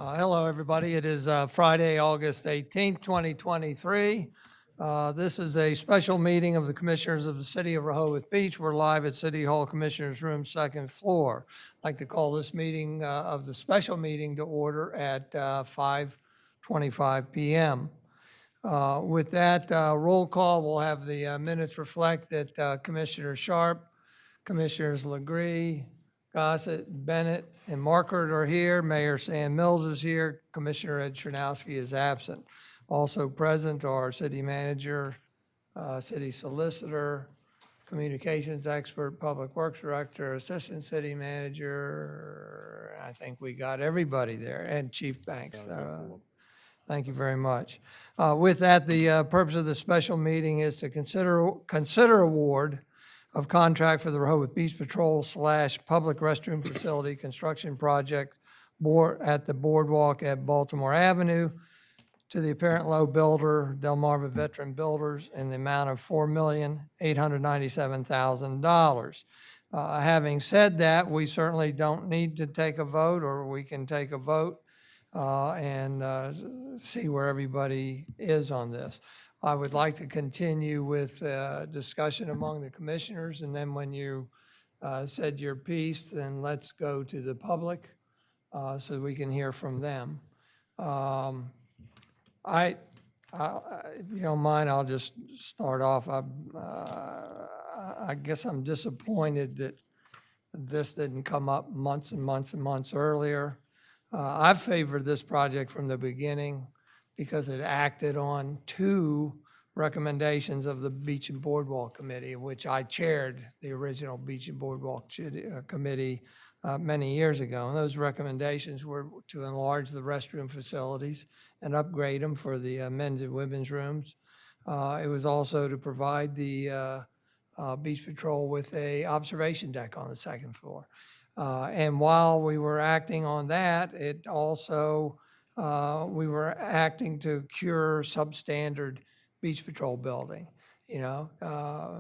Hello, everybody. It is Friday, August 18th, 2023. This is a special meeting of the Commissioners of the City of Rehoboth Beach. We're live at City Hall Commissioners Room, second floor. I'd like to call this meeting of the special meeting to order at 5:25 p.m. With that roll call, we'll have the minutes reflect that Commissioner Sharp, Commissioners Legree, Gossett, Bennett, and Markert are here. Mayor Sam Mills is here. Commissioner Ed Chernowski is absent. Also present are city manager, city solicitor, communications expert, public works director, assistant city manager. I think we got everybody there, and Chief Banks. Thank you very much. With that, the purpose of the special meeting is to consider award of contract for the Rehoboth Beach Patrol / Public Restroom Facility Construction Project at the Boardwalk at Baltimore Avenue to the apparent low builder, Delmarva Veteran Builders, in the amount of $4,897,000. Having said that, we certainly don't need to take a vote, or we can take a vote and see where everybody is on this. I would like to continue with discussion among the commissioners, and then when you said your piece, then let's go to the public so we can hear from them. If you don't mind, I'll just start off. I guess I'm disappointed that this didn't come up months and months and months earlier. I've favored this project from the beginning because it acted on two recommendations of the Beach and Boardwalk Committee, which I chaired the original Beach and Boardwalk Committee many years ago. And those recommendations were to enlarge the restroom facilities and upgrade them for the men's and women's rooms. It was also to provide the Beach Patrol with a observation deck on the second floor. And while we were acting on that, it also we were acting to cure substandard Beach Patrol building. You know,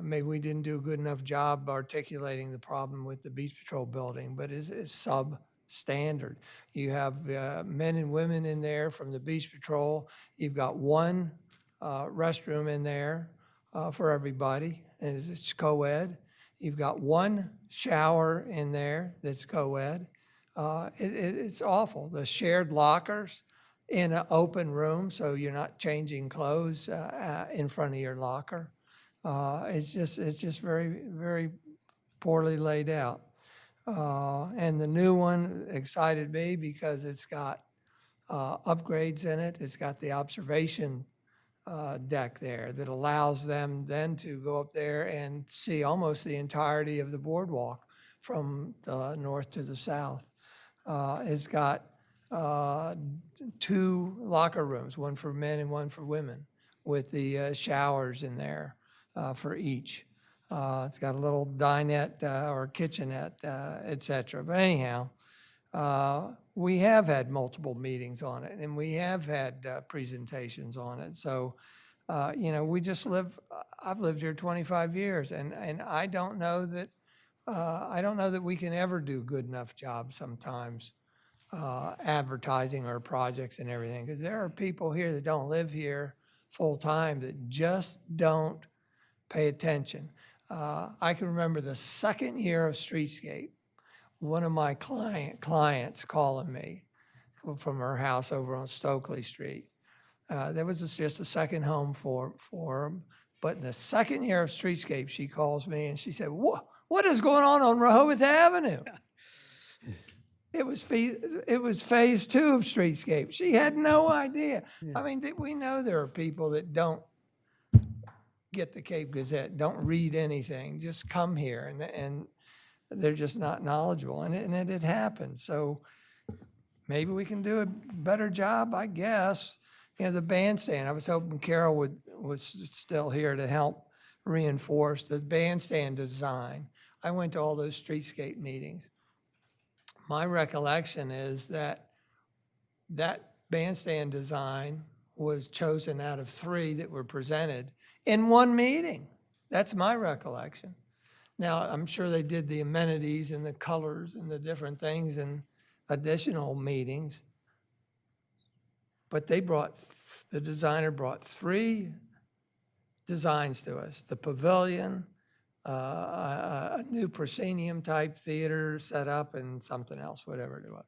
maybe we didn't do a good enough job articulating the problem with the Beach Patrol building, but it's substandard. You have men and women in there from the Beach Patrol. You've got one restroom in there for everybody, and it's co-ed. You've got one shower in there that's co-ed. It's awful. The shared lockers in an open room, so you're not changing clothes in front of your locker. It's just very, very poorly laid out. And the new one excited me because it's got upgrades in it. It's got the observation deck there that allows them then to go up there and see almost the entirety of the boardwalk from the north to the south. It's got two locker rooms, one for men and one for women, with the showers in there for each. It's got a little dinette or kitchenette, et cetera. But anyhow, we have had multiple meetings on it, and we have had presentations on it. So, you know, I've lived here 25 years, and I don't know that we can ever do a good enough job sometimes advertising our projects and everything, because there are people here that don't live here full time that just don't pay attention. I can remember the second year of Streetscape, one of my clients calling me from her house over on Stokely Street. That was just a second home for them. But in the second year of Streetscape, she calls me and she said, what is going on Rehoboth Avenue? It was phase 2 of Streetscape. She had no idea. Yeah. I mean, we know there are people that don't get the Cape Gazette, don't read anything, just come here, and they're just not knowledgeable, and it happens. So maybe we can do a better job, I guess. You know, the bandstand, I was hoping Carol was still here to help reinforce the bandstand design. I went to all those Streetscape meetings. My recollection is that bandstand design was chosen out of 3 that were presented in one meeting. That's my recollection. Now, I'm sure they did the amenities and the colors and the different things in additional meetings, but the designer brought 3 designs to us: the pavilion, a new proscenium type theater set up, and something else, whatever it was.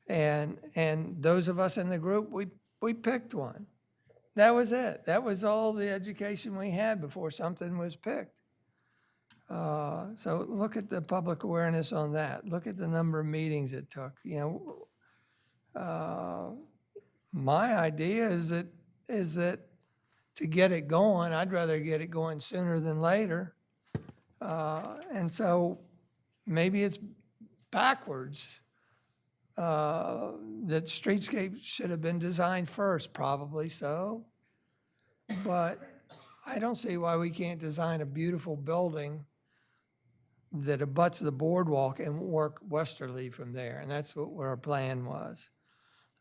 And those of us in the group, we picked one. That was it. That was all the education we had before something was picked. So look at the public awareness on that. Look at the number of meetings it took. My idea is that to get it going, I'd rather get it going sooner than later. And so maybe it's backwards. That streetscape should have been designed first, probably so. But I don't see why we can't design a beautiful building that abuts the boardwalk and work westerly from there. And that's what our plan was.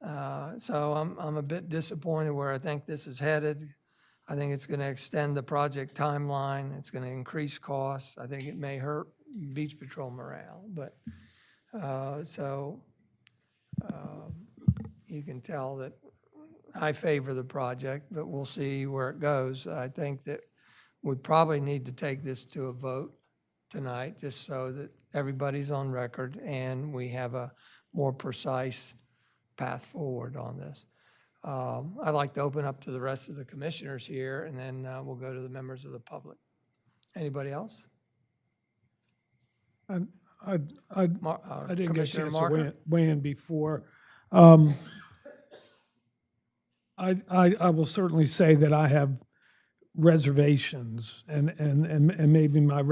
So I'm a bit disappointed where I think this is headed. I think it's going to extend the project timeline. It's going to increase costs. I think it may hurt Beach Patrol morale. But you can tell that I favor the project, but we'll see where it goes. I think that we probably need to take this to a vote tonight, just so that everybody's on record and we have a more precise path forward on this. I'd like to open up to the rest of the commissioners here, and then we'll go to the members of the public. Anybody else? I didn't get a Commissioner chance Marker? to weigh in before. I will certainly say that I have reservations, and maybe my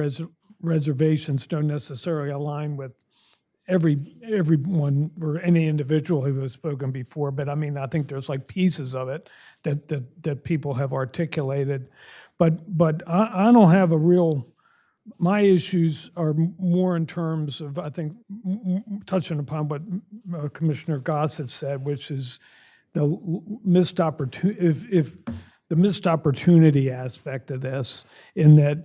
reservations don't necessarily align with everyone or any individual who has spoken before, but I mean, I think there's like pieces of it that people have articulated, but I don't have a real. My issues are more in terms of, I think, touching upon what Commissioner Gossett said, which is the missed opportunity. If the missed opportunity aspect of this, in that,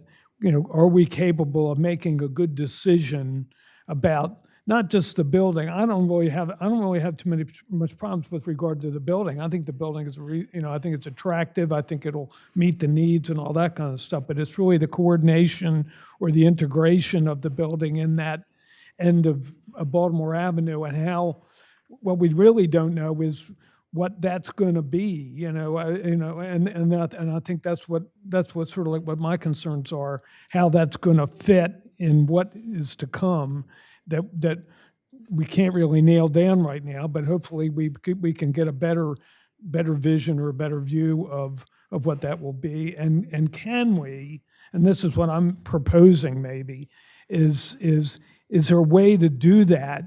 are we capable of making a good decision about not just the building? I don't really have too much problems with regard to the building. I think the building is, I think it's attractive. I think it'll meet the needs and all that kind of stuff. But it's really the coordination or the integration of the building in that end of Baltimore Avenue, and how what we really don't know is what that's going to be. And I think that's what sort of like what my concerns are, how that's going to fit in what is to come. That we can't really nail down right now, but hopefully we can get a better vision or a better view of what that will be. And can we, and this is what I'm proposing maybe, is there a way to do that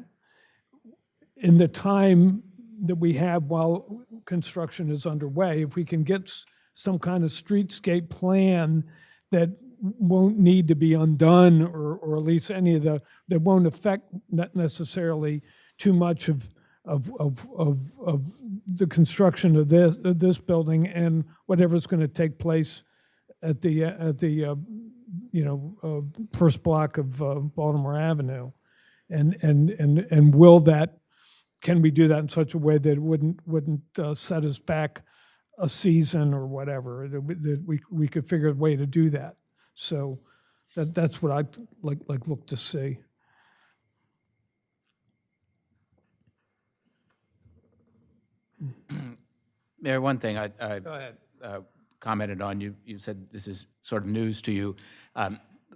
in the time that we have while construction is underway? If we can get some kind of streetscape plan that won't need to be undone, or at least any of that won't affect not necessarily too much of the construction of this building and whatever's going to take place at the first block of Baltimore Avenue, and will that, can we do that in such a way that it wouldn't set us back a season or whatever, that we could figure a way to do that. So that's what I'd like look to see. Mayor, one thing Go ahead. commented on, you said this is sort of news to you.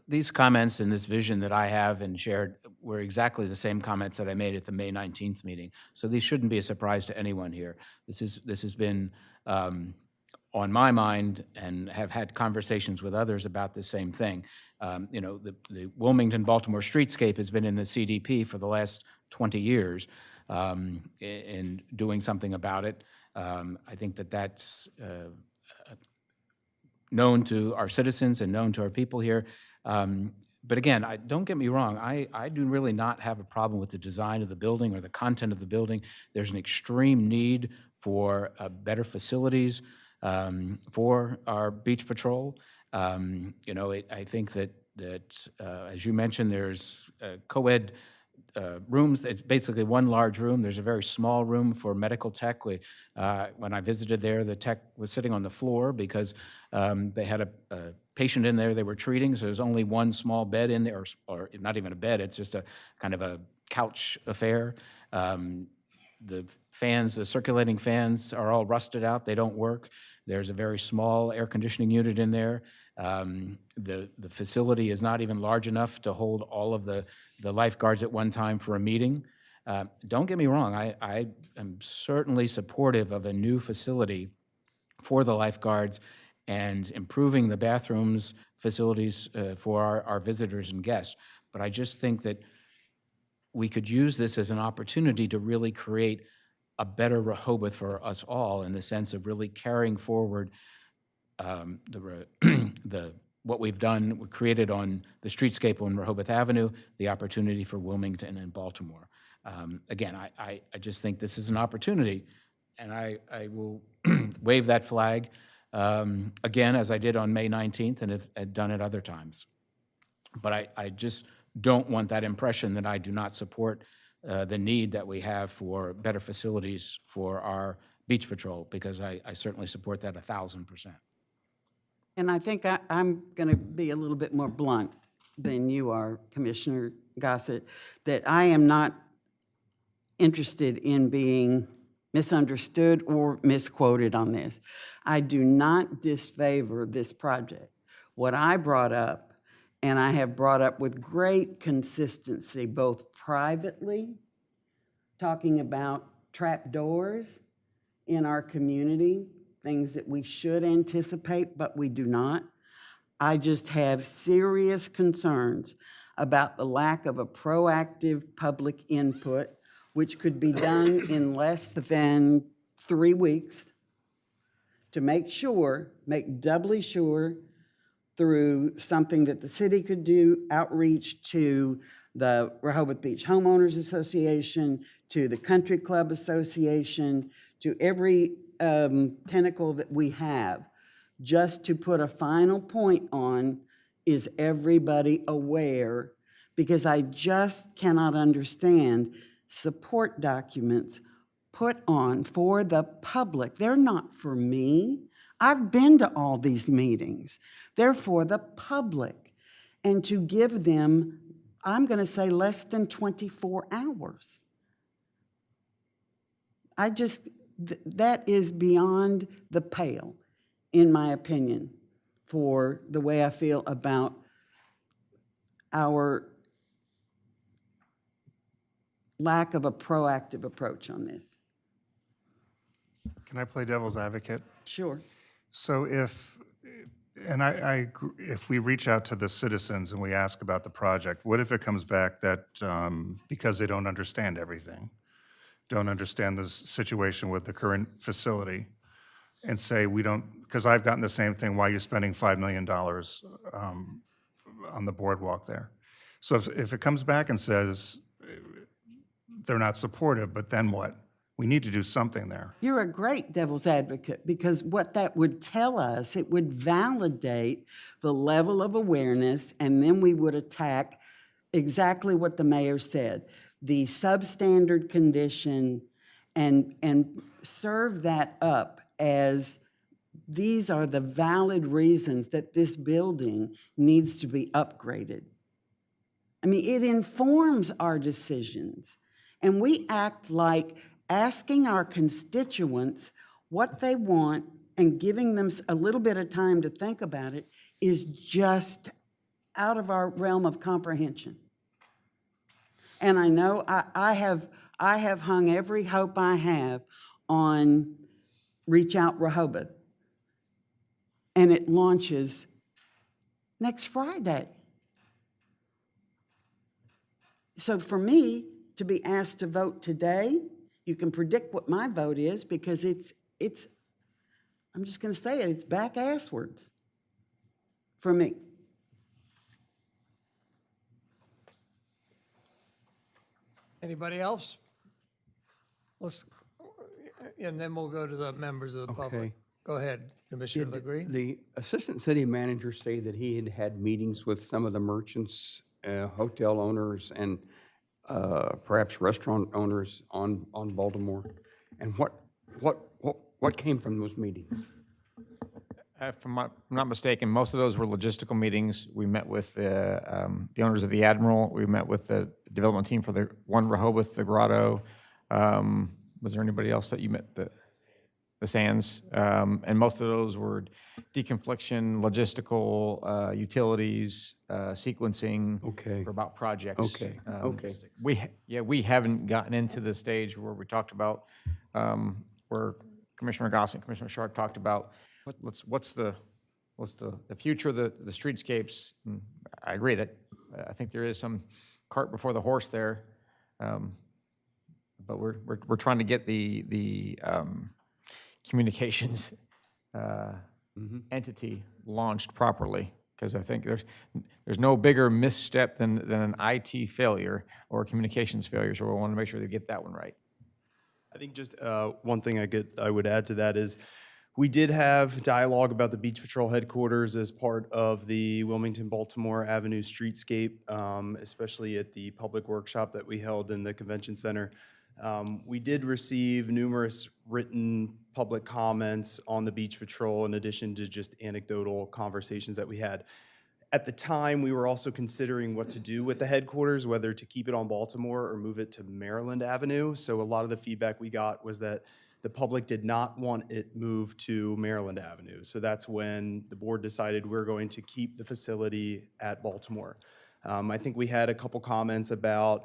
These comments and this vision that I have and shared were exactly the same comments that I made at the May 19th meeting. So these shouldn't be a surprise to anyone here. This has been on my mind, and have had conversations with others about the same thing. The Wilmington-Baltimore streetscape has been in the CDP for the last 20 years, and doing something about it. I think that's known to our citizens and known to our people here. But again, don't get me wrong, I do really not have a problem with the design of the building or the content of the building. There's an extreme need for better facilities for our beach patrol. I think that as you mentioned, there's co-ed rooms. It's basically one large room. There's a very small room for medical tech. When I visited there, the tech was sitting on the floor because they had a patient in there they were treating, so there's only one small bed in there, or not even a bed, it's just a kind of a couch affair. The fans, the circulating fans are all rusted out. They don't work. There's a very small air conditioning unit in there. The facility is not even large enough to hold all of the lifeguards at one time for a meeting. Don't get me wrong, I am certainly supportive of a new facility for the lifeguards and improving the bathrooms, facilities for our visitors and guests. But I just think that we could use this as an opportunity to really create a better Rehoboth for us all, in the sense of really carrying forward what we've done, we created on the streetscape on Rehoboth Avenue, the opportunity for Wilmington and Baltimore. Again, I just think this is an opportunity, and I will wave that flag again, as I did on May 19th and have done it other times. But I just don't want that impression that I do not support the need that we have for better facilities for our beach patrol, because I certainly support that 1,000%. And I think I'm going to be a little bit more blunt than you are, Commissioner Gossett, that I am not interested in being misunderstood or misquoted on this. I do not disfavor this project. What I brought up, and I have brought up with great consistency, both privately, talking about trapdoors in our community, things that we should anticipate, but we do not. I just have serious concerns about the lack of a proactive public input, which could be done in less than 3 weeks, to make doubly sure, through something that the city could do, outreach to the Rehoboth Beach Homeowners Association, to the Country Club Association, to every tentacle that we have, just to put a final point on, is everybody aware? Because I just cannot understand support documents put on for the public. They're not for me. I've been to all these meetings. They're for the public. And to give them, I'm going to say, less than 24 hours. That is beyond the pale, in my opinion, for the way I feel about our lack of a proactive approach on this. Can I play devil's advocate? Sure. So if we reach out to the citizens and we ask about the project, what if it comes back that because they don't understand everything, don't understand the situation with the current facility, and say we don't, because I've gotten the same thing, why are you spending $5 million on the boardwalk there? So if it comes back and says they're not supportive, but then what? We need to do something there. You're a great devil's advocate, because what that would tell us, it would validate the level of awareness, and then we would attack exactly what the mayor said, the substandard condition, and serve that up as these are the valid reasons that this building needs to be upgraded. I mean, it informs our decisions, and we act like asking our constituents what they want and giving them a little bit of time to think about it is just out of our realm of comprehension. And I know I have hung every hope I have on Reach Out Rehoboth, and it launches next Friday. So for me to be asked to vote today, you can predict what my vote is, because it's I'm just going to say it, it's back-asswards for me. Anybody else? And then we'll go to the members of the public. Okay. Go ahead, Commissioner Legree. The assistant city manager say that he had had meetings with some of the merchants, hotel owners, and perhaps restaurant owners on Baltimore? And what came from those meetings? If I'm not mistaken, most of those were logistical meetings. We met with the owners of the Admiral. We met with the development team for the One Rehoboth, the Grotto. Was there anybody else that you met? The Sands. And most of those were deconfliction, logistical, utilities, sequencing. Okay. For about projects. Okay, okay. We haven't gotten into the stage where we talked about, where Commissioner Goss and Commissioner Sharp talked about what's the future of the streetscapes. And I agree that I think there is some cart before the horse there, but we're trying to get the communications entity launched properly, because I think there's no bigger misstep than an IT failure or a communications failure. So we want to make sure they get that one right. I think just one thing I would add to that is we did have dialogue about the Beach Patrol headquarters as part of the Wilmington-Baltimore Avenue streetscape, especially at the public workshop that we held in the convention center. We did receive numerous written public comments on the Beach Patrol in addition to just anecdotal conversations that we had. At the time, we were also considering what to do with the headquarters, whether to keep it on Baltimore or move it to Maryland Avenue. So a lot of the feedback we got was that the public did not want it moved to Maryland Avenue. So that's when the board decided we're going to keep the facility at Baltimore. I think we had a couple comments about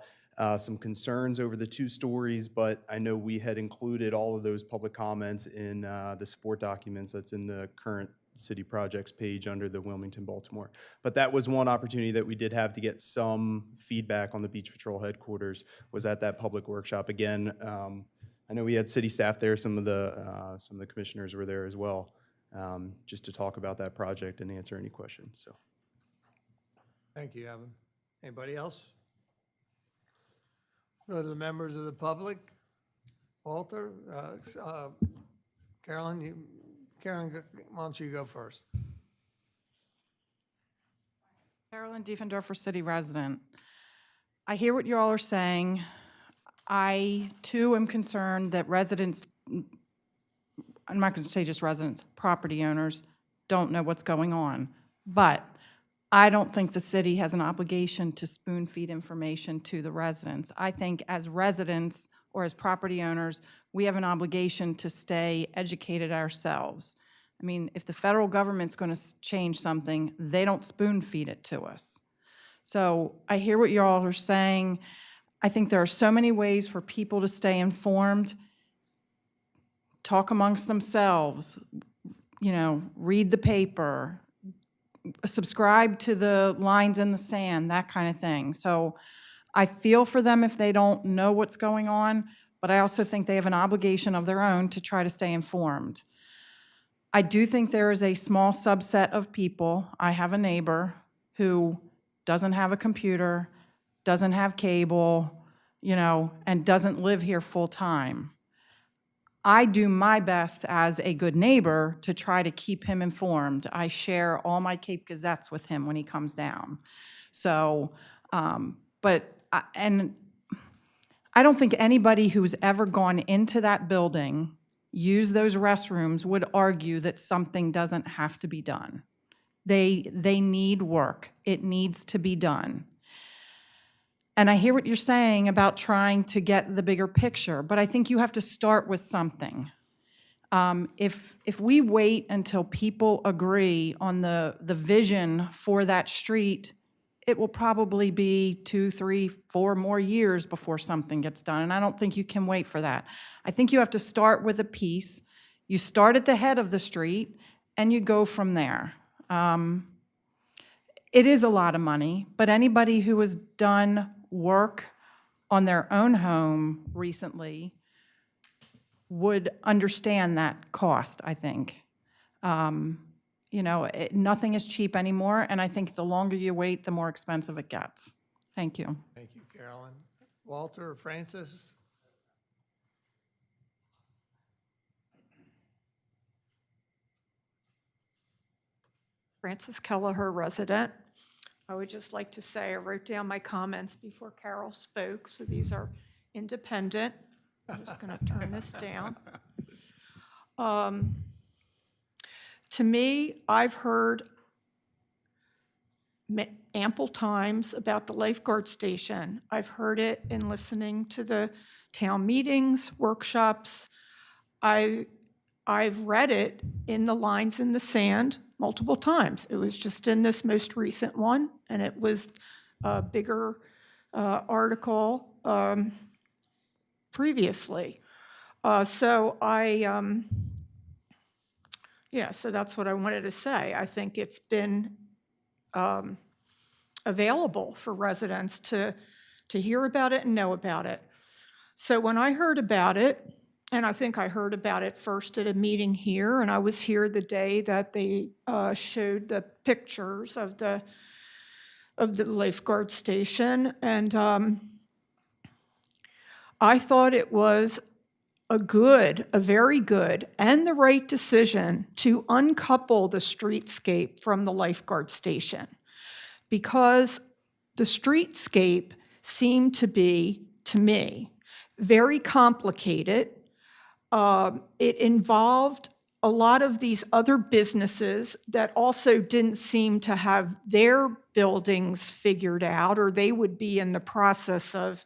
some concerns over the 2 stories, but I know we had included all of those public comments in the support documents that's in the current city projects page under the Wilmington Baltimore. But that was one opportunity that we did have to get some feedback on the Beach Patrol headquarters, was at that public workshop. Again, I know we had city staff there, some of the commissioners were there as well, just to talk about that project and answer any questions. So, Thank you, Evan. Anybody else? Go to the members of the public. Walter, Carolyn, why don't you go first? Carolyn Diefendorfer, city resident. I hear what you all are saying. I, too, am concerned that residents, I'm not going to say just residents, property owners don't know what's going on. But I don't think the city has an obligation to spoon feed information to the residents. I think as residents or as property owners, we have an obligation to stay educated ourselves. I mean, if the federal government's going to change something, they don't spoon feed it to us. So I hear what you all are saying. I think there are so many ways for people to stay informed. Talk amongst themselves, you know, read the paper, subscribe to the lines in the sand, that kind of thing. So I feel for them if they don't know what's going on, but I also think they have an obligation of their own to try to stay informed. I do think there is a small subset of people. I have a neighbor who doesn't have a computer, doesn't have cable, you know, and doesn't live here full time. I do my best as a good neighbor to try to keep him informed. I share all my Cape Gazettes with him when he comes down. So, and I don't think anybody who's ever gone into that building, used those restrooms, would argue that something doesn't have to be done. They need work. It needs to be done. And I hear what you're saying about trying to get the bigger picture, but I think you have to start with something. If we wait until people agree on the vision for that street, it will probably be 2, 3, 4 more years before something gets done, and I don't think you can wait for that. I think you have to start with a piece. You start at the head of the street, and you go from there. It is a lot of money, but anybody who has done work on their own home recently would understand that cost, I think. You know, nothing is cheap anymore, and I think the longer you wait, the more expensive it gets. Thank you. Thank you, Carolyn. Walter or Francis? Frances Kelleher, resident. I would just like to say I wrote down my comments before Carol spoke, so these are independent. I'm just going to turn this down. To me, I've heard ample times about the lifeguard station. I've heard it in listening to the town meetings, workshops. I've read it in the lines in the sand multiple times. It was just in this most recent one, and it was a bigger article previously. So that's what I wanted to say. I think it's been available for residents to hear about it and know about it. So when I heard about it, and I think I heard about it first at a meeting here, and I was here the day that they showed the pictures of the lifeguard station, and I thought it was a very good, and the right decision to uncouple the streetscape from the lifeguard station, because the streetscape seemed to be, to me, very complicated. It involved a lot of these other businesses that also didn't seem to have their buildings figured out, or they would be in the process of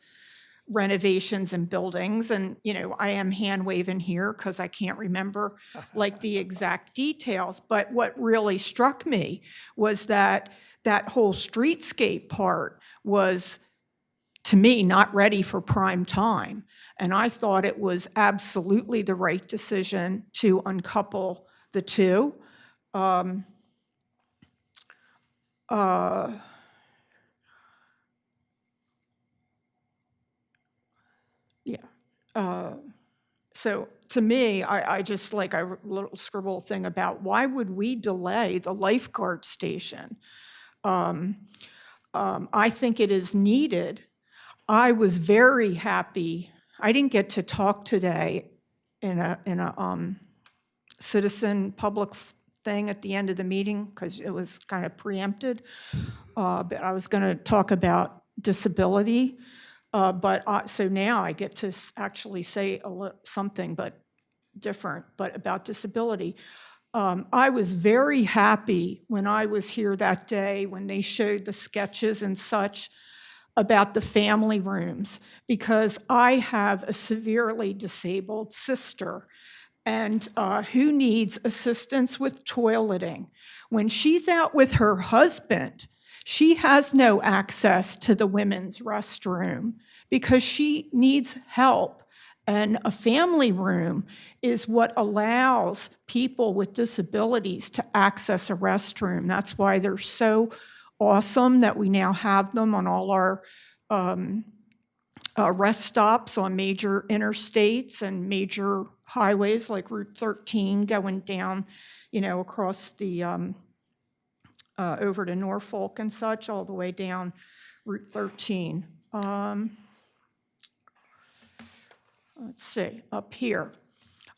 renovations and buildings. And, I am hand waving here because I can't remember like the exact details. But what really struck me was that whole streetscape part was, to me, not ready for prime time. And I thought it was absolutely the right decision to uncouple the two. So to me, I just like a little scribble thing about why would we delay the lifeguard station? I think it is needed. I was very happy. I didn't get to talk today in a citizen public thing at the end of the meeting because it was kind of preempted. But I was going to talk about disability. So now I get to actually say something but different, but about disability. I was very happy when I was here that day when they showed the sketches and such about the family rooms, because I have a severely disabled sister and who needs assistance with toileting. When she's out with her husband, she has no access to the women's restroom because she needs help. And a family room is what allows people with disabilities to access a restroom. That's why they're so awesome that we now have them on all our rest stops on major interstates and major highways like Route 13 going down, across the over to Norfolk and such, all the way down Route 13. Let's see, up here.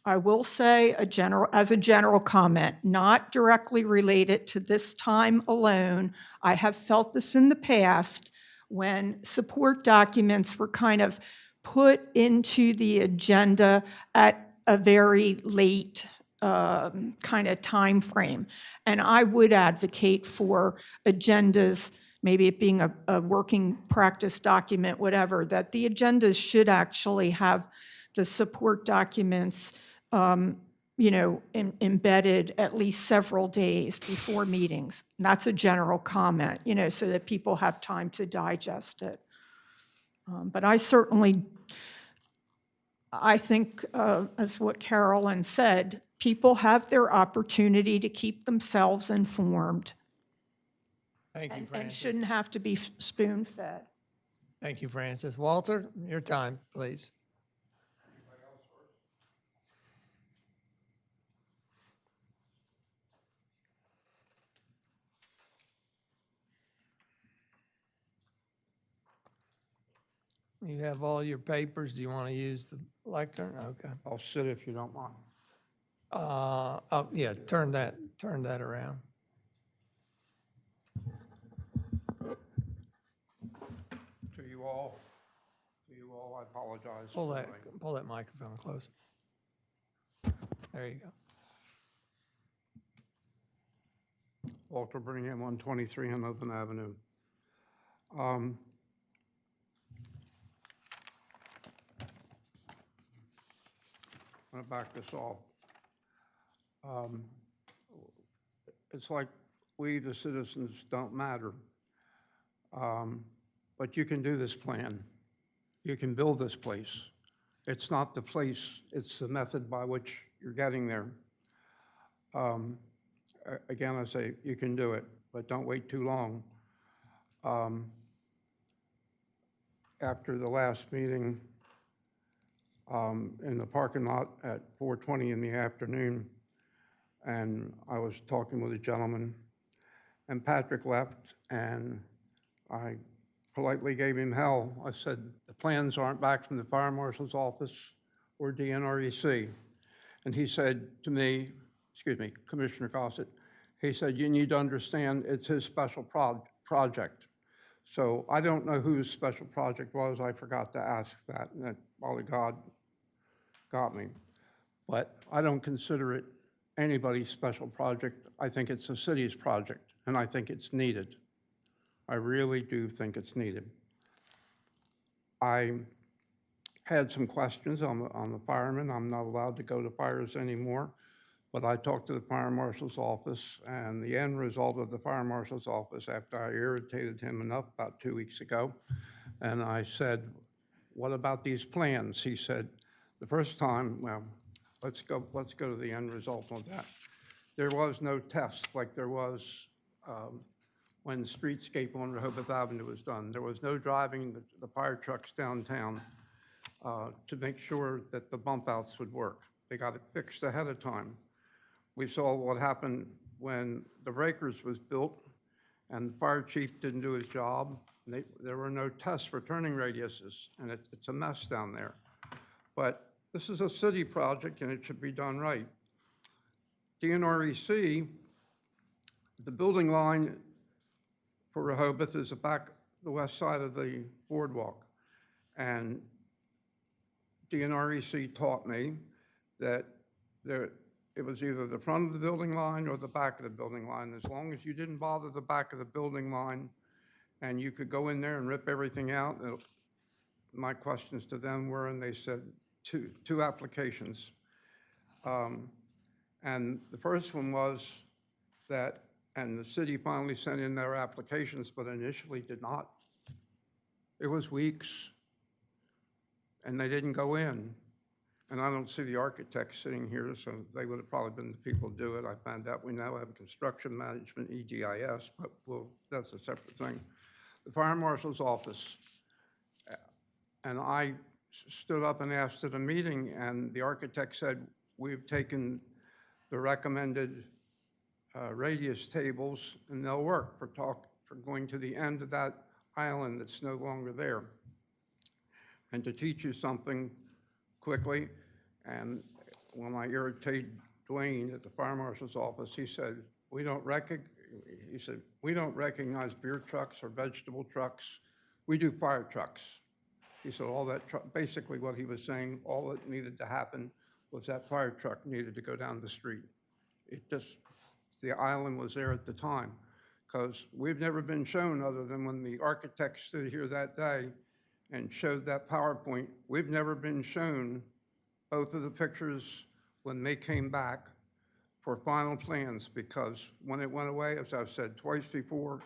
I will say as a general comment, not directly related to this time alone. I have felt this in the past when support documents were kind of put into the agenda at a very late kind of time frame. And I would advocate for agendas, maybe it being a working practice document, whatever, that the agendas should actually have the support documents embedded at least several days before meetings. And that's a general comment, so that people have time to digest it. But I think, as what Carolyn said, people have their opportunity to keep themselves informed. Thank you, And Francis. shouldn't have to be spoon-fed. Thank you, Francis. Walter, your time, please. You have all your papers. Do you want to use the lectern? Okay. I'll sit if you don't mind. Yeah, turn that around. all, I apologize. Pull for that microphone close. There you go. Walter Birmingham, 123 Hanover Avenue. I'm going to back this off. It's like we, the citizens, don't matter. But you can do this plan. You can build this place. It's not the place, it's the method by which you're getting there. Again, I say you can do it, but don't wait too long. After the last meeting in the parking lot at 4:20 in the afternoon, and I was talking with a gentleman, and Patrick left, and I politely gave him hell. I said, the plans aren't back from the fire marshal's office or DNREC. And he said to me, excuse me, Commissioner Gossett, he said, you need to understand it's his special project. So I don't know whose special project was. I forgot to ask that, and that probably God got me. But I don't consider it anybody's special project. I think it's the city's project, and I think it's needed. I really do think it's needed. I had some questions on the firemen. I'm not allowed to go to fires anymore, but I talked to the fire marshal's office, and the end result of the fire marshal's office, after I irritated him enough about 2 weeks ago, and I said, what about these plans? He said, the first time, well, let's go to the end result on that. There was no test like there was when streetscape on Rehoboth Avenue was done. There was no driving the fire trucks downtown to make sure that the bump outs would work. They got it fixed ahead of time. We saw what happened when the breakers was built and the fire chief didn't do his job. There were no tests for turning radiuses, and it's a mess down there. But this is a city project and it should be done right. DNREC, the building line for Rehoboth is the west side of the boardwalk. And DNREC taught me that it was either the front of the building line or the back of the building line. As long as you didn't bother the back of the building line and you could go in there and rip everything out. My questions to them were, and they said two applications. And the first one was that, and the city finally sent in their applications, but initially did not. It was weeks, and they didn't go in. And I don't see the architects sitting here, so they would have probably been the people to do it. I found out we now have construction management, EGIS, but that's a separate thing. The fire marshal's office, and I stood up and asked at a meeting, and the architect said, we've taken the recommended radius tables, and they'll work for going to the end of that island that's no longer there. And to teach you something quickly, and when I irritated Dwayne at the fire marshal's office, he said, we don't recognize beer trucks or vegetable trucks. We do fire trucks. He said all that, basically what he was saying, all that needed to happen was that fire truck needed to go down the street. The island was there at the time, because we've never been shown, other than when the architect stood here that day and showed that PowerPoint, we've never been shown both of the pictures when they came back for final plans, because when it went away, as I've said twice before,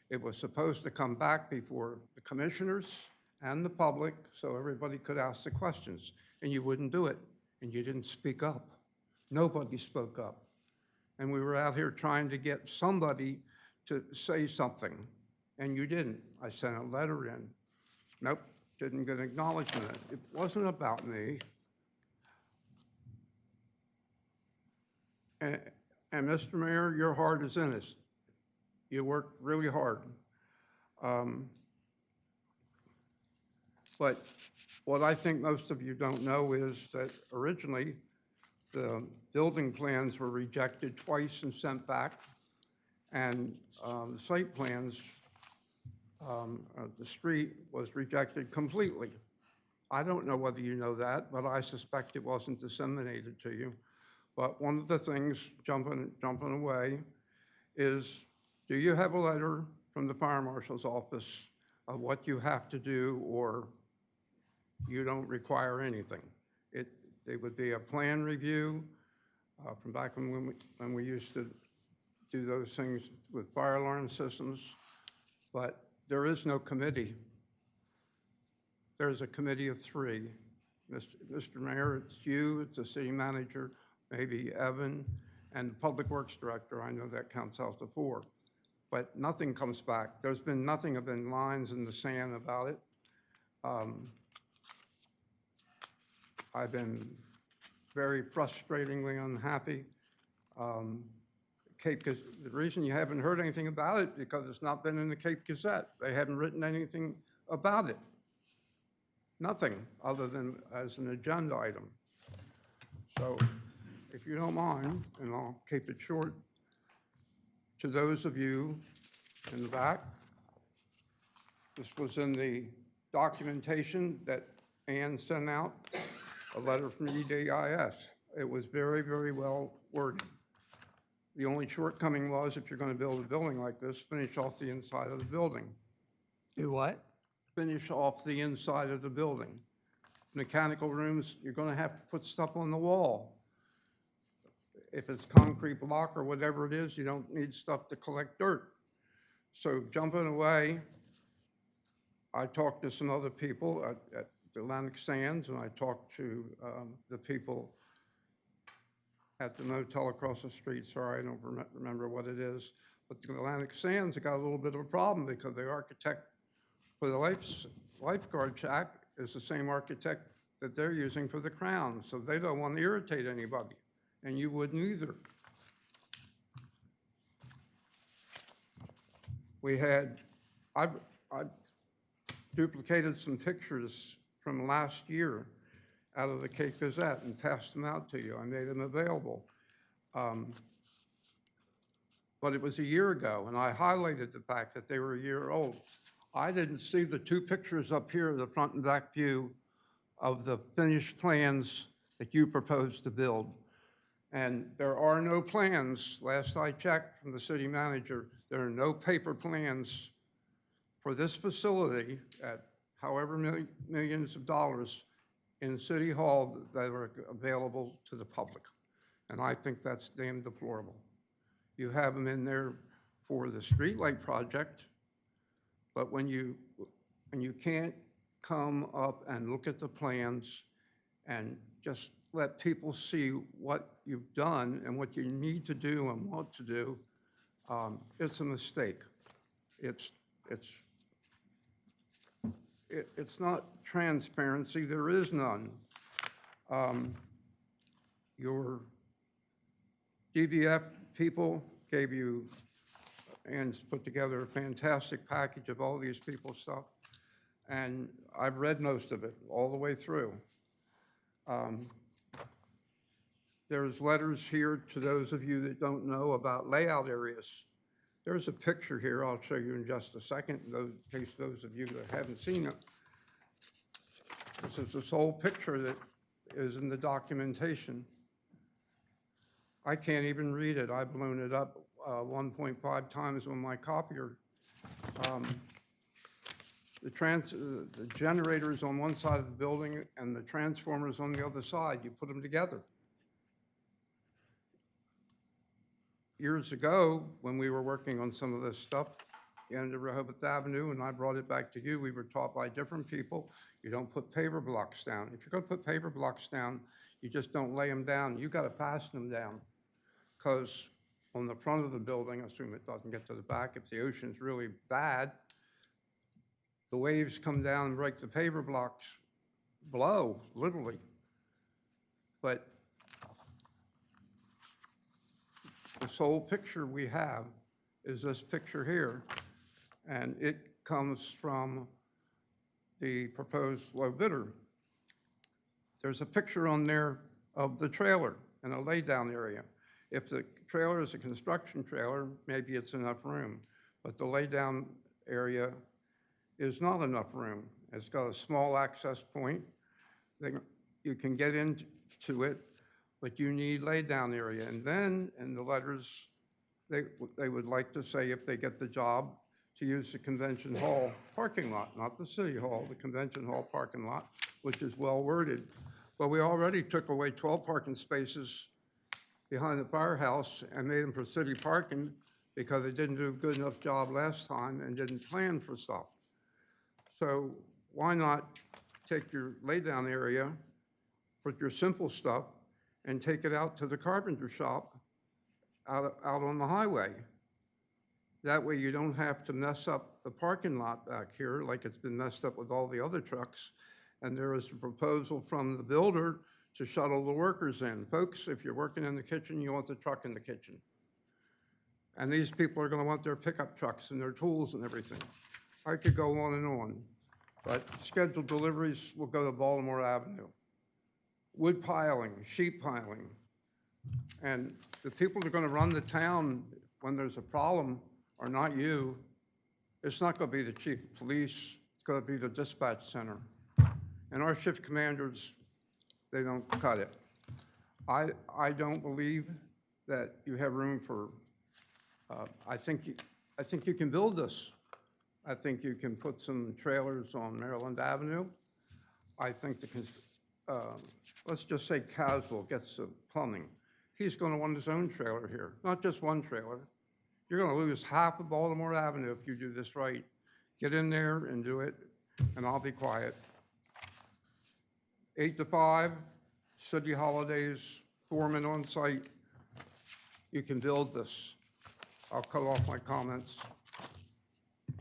it was supposed to come back before the commissioners and the public so everybody could ask the questions, and you wouldn't do it, and you didn't speak up. Nobody spoke up. And we were out here trying to get somebody to say something, and you didn't. I sent a letter in. Nope, didn't get acknowledgement. It wasn't about me. And Mr. Mayor, your heart is in this. You worked really hard. But what I think most of you don't know is that originally the building plans were rejected twice and sent back, and the site plans the street was rejected completely. I don't know whether you know that, but I suspect it wasn't disseminated to you. But one of the things, jumping away, is do you have a letter from the fire marshal's office of what you have to do, or you don't require anything? It would be a plan review from back when we used to do those things with fire alarm systems, but there is no committee. There's a committee of 3. Mr. Mayor, it's you, it's the city manager, maybe Evan, and the public works director. I know that counts out to 4. But nothing comes back. There's been nothing but lines in the sand about it. I've been very frustratingly unhappy. The reason you haven't heard anything about it because it's not been in the Cape Gazette. They haven't written anything about it. Nothing other than as an agenda item. So if you don't mind, and I'll keep it short, to those of you in the back, this was in the documentation that Ann sent out, a letter from EDIS. It was very, very well worded. The only shortcoming was if you're going to build a building like this, finish off the inside of the building. Do what? Finish off the inside of the building. Mechanical rooms, you're going to have to put stuff on the wall. If it's concrete block or whatever it is, you don't need stuff to collect dirt. So jumping away, I talked to some other people at the Atlantic Sands, and I talked to the people at the motel across the street. Sorry, I don't remember what it is. But the Atlantic Sands got a little bit of a problem because the architect for the lifeguard shack is the same architect that they're using for the Crown. So they don't want to irritate anybody, and you wouldn't either. I've duplicated some pictures from last year out of the Cape Gazette and passed them out to you. I made them available. But it was a year ago, and I highlighted the fact that they were a year old. I didn't see the 2 pictures up here, the front and back view of the finished plans that you proposed to build. And there are no plans, last I checked from the city manager, there are no paper plans for this facility at however millions of dollars in City Hall that are available to the public. And I think that's damn deplorable. You have them in there for the streetlight project, but when you can't come up and look at the plans and just let people see what you've done and what you need to do and want to do, it's a mistake. It's not transparency, there is none. Your DVF people gave you and put together a fantastic package of all these people's stuff, and I've read most of it all the way through. There's letters here to those of you that don't know about layout areas. There's a picture here I'll show you in just a second, in case those of you that haven't seen it. This is the sole picture that is in the documentation. I can't even read it. I've blown it up 1.5 times on my copier. The generators on one side of the building and the transformers on the other side, you put them together. Years ago, when we were working on some of this stuff, the end of Rehoboth Avenue, and I brought it back to you, we were taught by different people, you don't put paper blocks down. If you're going to put paper blocks down, you just don't lay them down. You got to fasten them down, because on the front of the building, I assume it doesn't get to the back, if the ocean's really bad, the waves come down and break the paper blocks below, literally. But the sole picture we have is this picture here, and it comes from the proposed low bidder. There's a picture on there of the trailer and a laydown area. If the trailer is a construction trailer, maybe it's enough room, but the laydown area is not enough room. It's got a small access point. You can get into it, but you need lay-down area. And then in the letters, they would like to say if they get the job to use the convention hall parking lot, not the city hall, the convention hall parking lot, which is well worded. But we already took away 12 parking spaces behind the firehouse and made them for city parking because they didn't do a good enough job last time and didn't plan for stuff. So why not take your laydown area, put your simple stuff, and take it out to the carpenter shop out on the highway? That way you don't have to mess up the parking lot back here like it's been messed up with all the other trucks. And there is a proposal from the builder to shuttle the workers in. Folks, if you're working in the kitchen, you want the truck in the kitchen. And these people are gonna want their pickup trucks and their tools and everything. I could go on and on, but scheduled deliveries will go to Baltimore Avenue. Wood piling, sheet piling. And the people that are gonna run the town when there's a problem are not you. It's not gonna be the chief of police, it's gonna be the dispatch center. And our shift commanders, they don't cut it. I don't believe that you have room for, I think you can build this. I think you can put some trailers on Maryland Avenue. I think let's just say Caswell gets the plumbing. He's gonna want his own trailer here, not just one trailer. You're gonna lose half of Baltimore Avenue if you do this right. Get in there and do it, and I'll be quiet. 8 to 5, city holidays, foreman on site. You can build this. I'll cut off my comments.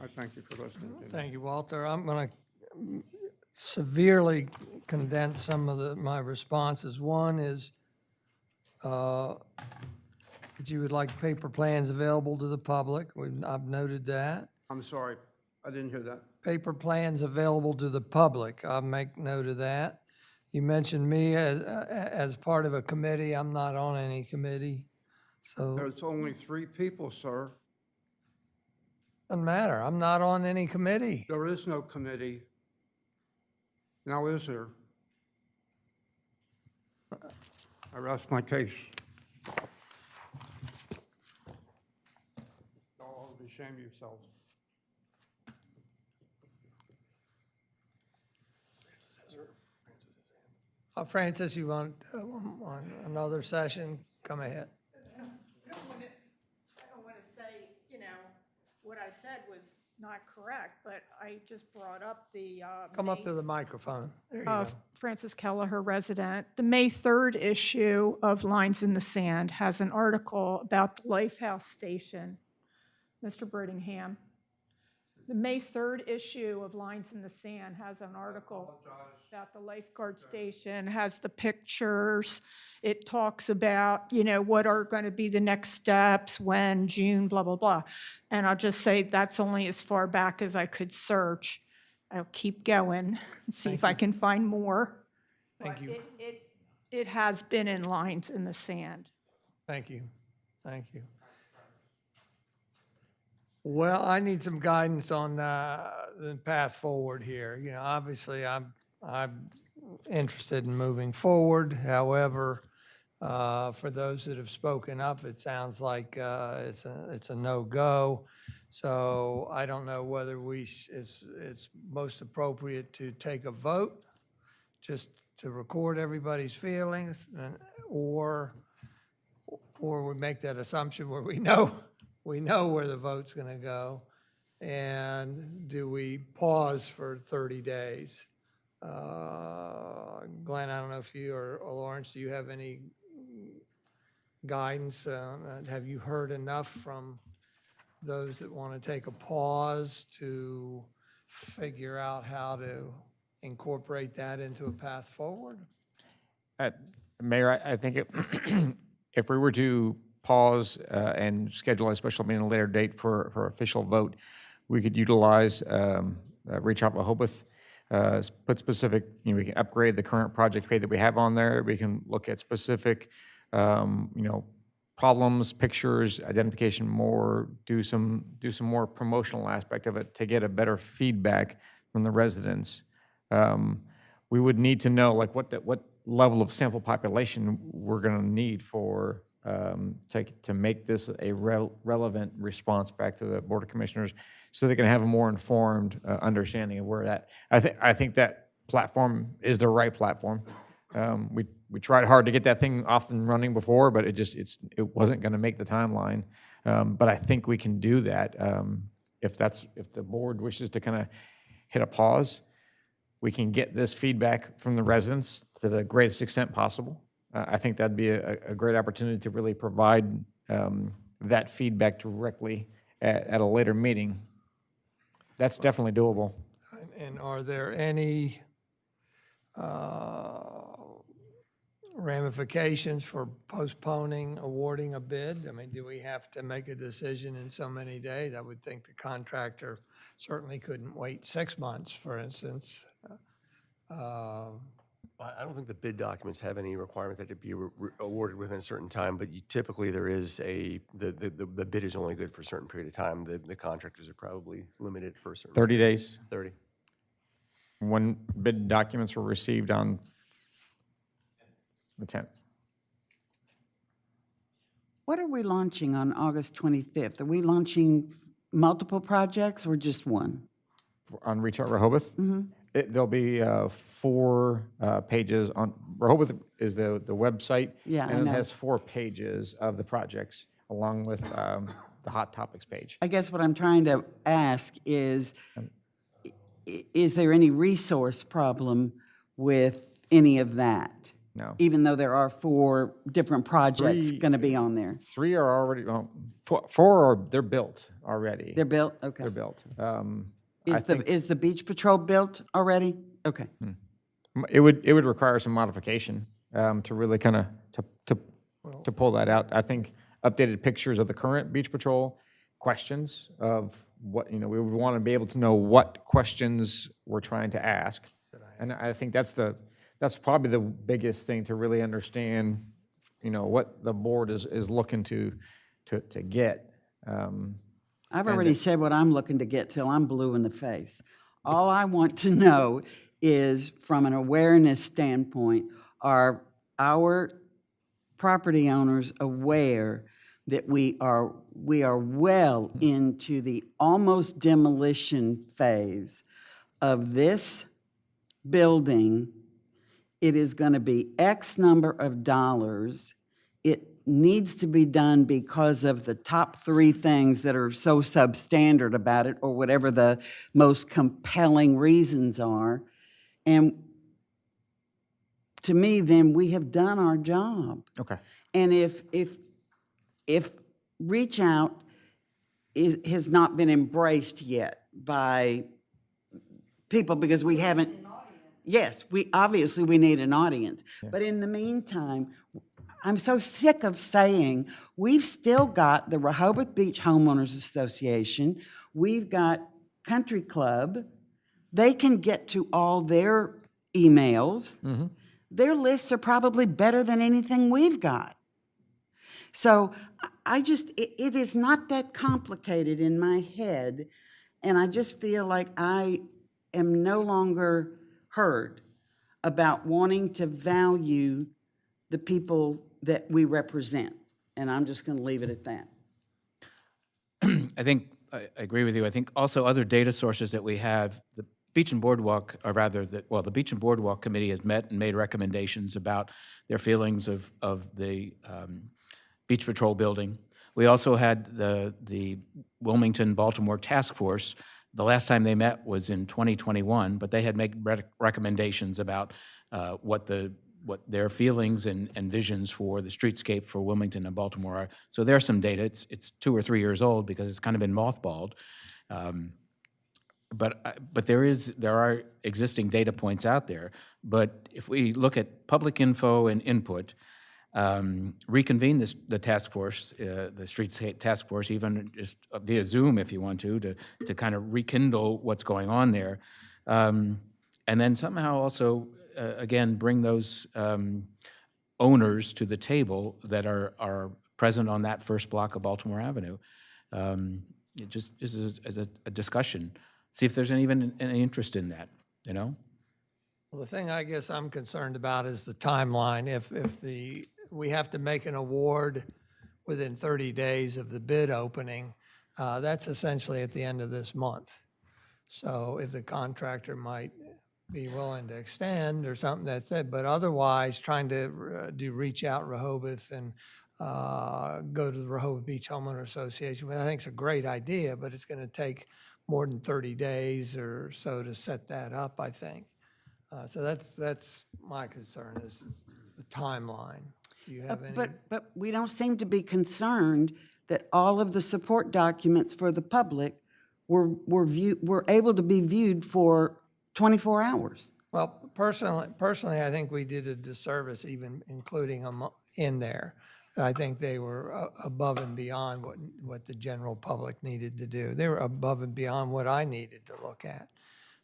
I thank you for listening to me. Thank you, Walter. I'm going to severely condense some of my responses. One is that you would like paper plans available to the public. I've noted that. I'm sorry, I didn't hear that. Paper plans available to the public. I'll make note of that. You mentioned me as part of a committee. I'm not on any committee, so There's only 3 people, sir. doesn't matter. I'm not on any committee. There is no committee. Now is there? I rest my case. Y'all be ashamed of yourselves. Francis, you want another session? Come ahead. I don't want to say, what I said was not correct, but I just brought up the. Come up to the microphone. There you go. Francis Kelleher, resident. The May 3rd issue of Lines in the Sand has an article about the Lifehouse Station. Mr. Brittingham. The May 3rd issue of Lines in the Sand has an article about the lifeguard station, has the pictures. It talks about, what are going to be the next steps, when, June, blah, blah, blah. And I'll just say that's only as far back as I could search. I'll keep going and see if I can find more. Thank you. It has been in Lines in the Sand. Thank you. Thank you. Well, I need some guidance on the path forward here. Obviously, I'm interested in moving forward. However, for those that have spoken up, it sounds like it's a no-go. So I don't know whether it's most appropriate to take a vote just to record everybody's feelings, or we make that assumption where we know where the vote's going to go. And do we pause for 30 days? Glenn, I don't know if you or Lawrence, do you have any guidance? Have you heard enough from those that want to take a pause to figure out how to incorporate that into a path forward? Mayor, I think if we were to pause and schedule a special meeting at a later date for official vote, we could utilize Rehoboth, put specific, we can upgrade the current project pay that we have on there. We can look at specific, problems, pictures, identification more, do some more promotional aspect of it to get a better feedback from the residents. We would need to know like what level of sample population we're going to need for to make this a relevant response back to the Board of Commissioners, so they can have a more informed understanding of where that. I think that platform is the right platform. We tried hard to get that thing off and running before, but it wasn't going to make the timeline. But I think we can do that if the board wishes to kind of hit a pause. We can get this feedback from the residents to the greatest extent possible. I think that'd be a great opportunity to really provide that feedback directly at a later meeting. That's definitely doable. And are there any ramifications for postponing awarding a bid? I mean, do we have to make a decision in so many days? I would think the contractor certainly couldn't wait 6 months, for instance. I don't think the bid documents have any requirement that it be awarded within a certain time, but typically there is the bid is only good for a certain period of time. The contractors are probably limited for a certain 30 days. 30. When bid documents were received on the 10th. What are we launching on August 25th? Are we launching multiple projects or just one? On Rehoboth? There'll be 4 pages on, Rehoboth is the website. Yeah, I And know. it has 4 pages of the projects along with the hot topics page. I guess what I'm trying to ask is there any resource problem with any of that? No. Even though there are 4 different projects going to be on there? 3 are already, well, 4 are, they're built already. They're built? Okay. They're built. Is the Beach Patrol built already? Okay. It would require some modification to really kind of to pull that out. I think updated pictures of the current Beach Patrol, questions of what, we would want to be able to know what questions we're trying to ask. And I think that's probably the biggest thing to really understand, what the board is looking to get. I've already said what I'm looking to get till I'm blue in the face. All I want to know is, from an awareness standpoint, are our property owners aware that we are well into the almost demolition phase of this building? It is going to be X number of dollars. It needs to be done because of the top 3 things that are so substandard about it, or whatever the most compelling reasons are. And to me, then we have done our job. Okay. And if Reach Out has not been embraced yet by people, because we haven't. Yes, we need an audience. Yeah. But in the meantime, I'm so sick of saying we've still got the Rehoboth Beach Homeowners Association. We've got Country Club. They can get to all their emails. Mm-hmm. Their lists are probably better than anything we've got. So it is not that complicated in my head, and I just feel like I am no longer heard about wanting to value the people that we represent. And I'm just going to leave it at that. I think, I agree with you. I think also other data sources that we have, the Beach and Boardwalk, or rather, the Beach and Boardwalk Committee has met and made recommendations about their feelings of the Beach Patrol building. We also had the Wilmington-Baltimore Task Force. The last time they met was in 2021, but they had made recommendations about what their feelings and visions for the streetscape for Wilmington and Baltimore are. So there's some data. It's 2 or 3 years old because it's kind of been mothballed. But there are existing data points out there. But if we look at public info and input, reconvene the task force, the streetscape task force, even just via Zoom if you want to kind of rekindle what's going on there. And then somehow also, again, bring those owners to the table that are present on that first block of Baltimore Avenue. Just as a discussion, see if there's even any interest in that, you know? Well, the thing I guess I'm concerned about is the timeline. If we have to make an award within 30 days of the bid opening, that's essentially at the end of this month. So if the contractor might be willing to extend or something, that's it. But otherwise, trying to do reach out Rehoboth and go to the Rehoboth Beach Homeowner Association, I think it's a great idea, but it's going to take more than 30 days or so to set that up, I think. So that's my concern, is the timeline. Do you have any? But we don't seem to be concerned that all of the support documents for the public were able to be viewed for 24 hours. Well, personally, I think we did a disservice even including them in there. I think they were above and beyond what the general public needed to do. They were above and beyond what I needed to look at.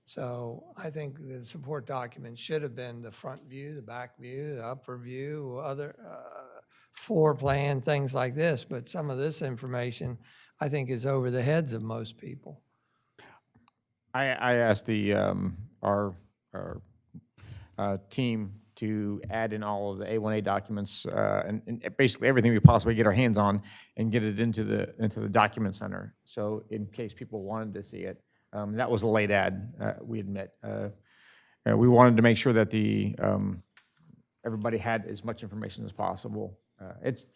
So I think the support documents should have been the front view, the back view, the upper view, other floor plan, things like this. But some of this information, I think, is over the heads of most people. I asked our team to add in all of the A1A documents and basically everything we possibly get our hands on and get it into the document center. So in case people wanted to see it, that was a late ad, we admit. We wanted to make sure that everybody had as much information as possible. It's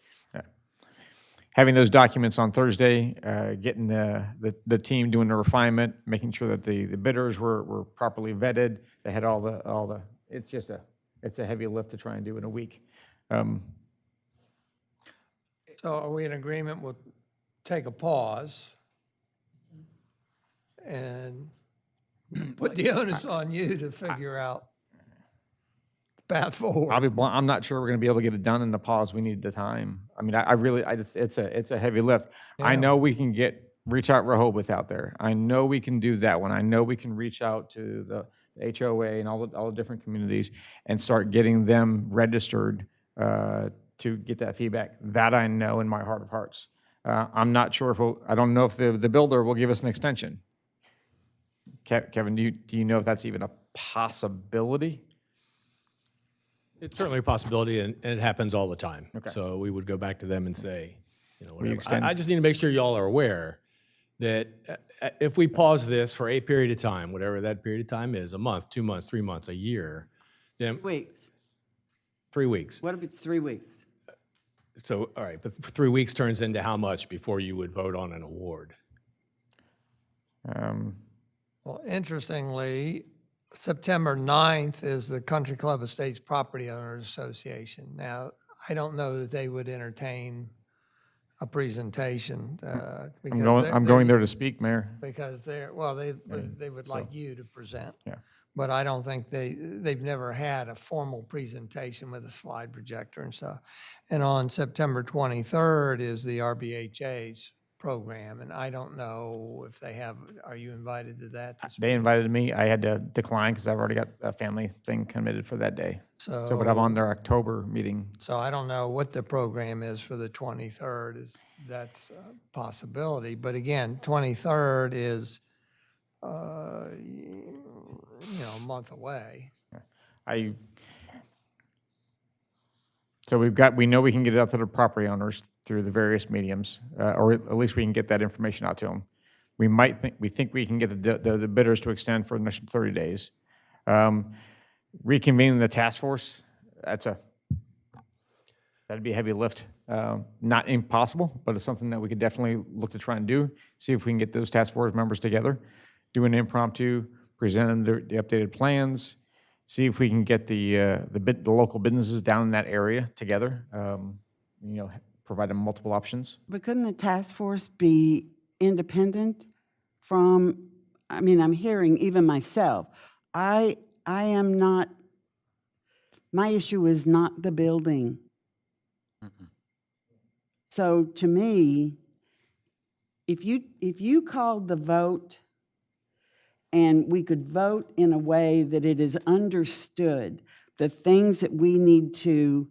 having those documents on Thursday, getting the team doing the refinement, making sure that the bidders were properly vetted. They had all the. It's a heavy lift to try and do in a week. So are we in agreement? We'll take a pause and put the onus on you to figure out the path forward. I'll be blunt, I'm not sure we're going to be able to get it done in the pause. We need the time. I mean, it's a heavy lift. I Yeah. know we can reach out Rehoboth out there. I know we can do that one. I know we can reach out to the HOA and all the different communities and start getting them registered to get that feedback. That I know in my heart of hearts. I'm not sure I don't know if the builder will give us an extension. Kevin, do you know if that's even a possibility? It's certainly a possibility, and it happens all the time. Okay. So we would go back to them and say, whatever. extend? I just need to make sure y'all are aware that if we pause this for a period of time, whatever that period of time is, a month, 2 months, 3 months, a year, then Weeks. 3 weeks. What if it's 3 weeks? So, all right, but 3 weeks turns into how much before you would vote on an award? Well, interestingly, September 9th is the Country Club Estates Property Owners Association. Now, I don't know that they would entertain a presentation. I'm going there to speak, Mayor. Because they would like you to present. Yeah. But I don't think they've never had a formal presentation with a slide projector and stuff. And on September 23rd is the RBHA's program, and I don't know if they have, are you invited to that? They invited me. I had to decline because I've already got a family thing committed for that day. So, but I'm on their October meeting. So I don't know what the program is for the 23rd. That's a possibility. But again, 23rd is, a month away. So we know we can get it out to the property owners through the various mediums, or at least we can get that information out to them. We think we can get the bidders to extend for the next 30 days. Reconvening the task force, that'd be a heavy lift. Not impossible, but it's something that we could definitely look to try and do. See if we can get those task force members together, do an impromptu, present them the updated plans, see if we can get the local businesses down in that area together. Provide them multiple options. But couldn't the task force be independent from, I'm hearing even myself, I am not, my issue is not the building. So to me, if you called the vote and we could vote in a way that it is understood the things that we need to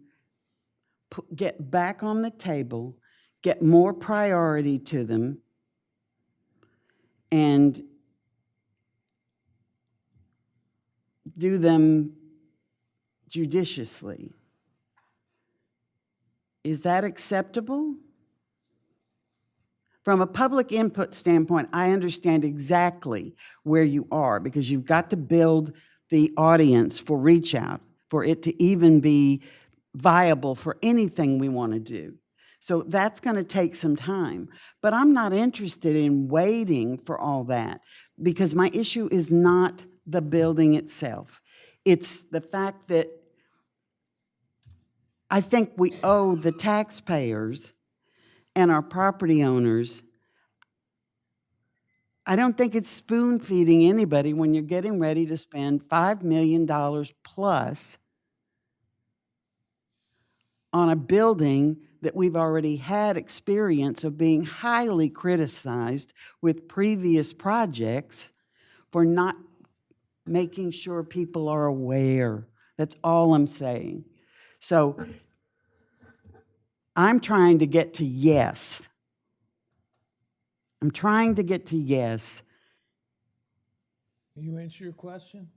get back on the table, get more priority to them, and do them judiciously. Is that acceptable? From a public input standpoint, I understand exactly where you are, because you've got to build the audience for reach out, for it to even be viable for anything we want to do. So that's going to take some time. But I'm not interested in waiting for all that, because my issue is not the building itself. It's the fact that I think we owe the taxpayers and our property owners. I don't think it's spoon feeding anybody when you're getting ready to spend $5 million plus on a building that we've already had experience of being highly criticized with previous projects for not making sure people are aware. That's all I'm saying. So I'm trying to get to yes. I'm trying to get to yes. Can you answer your question?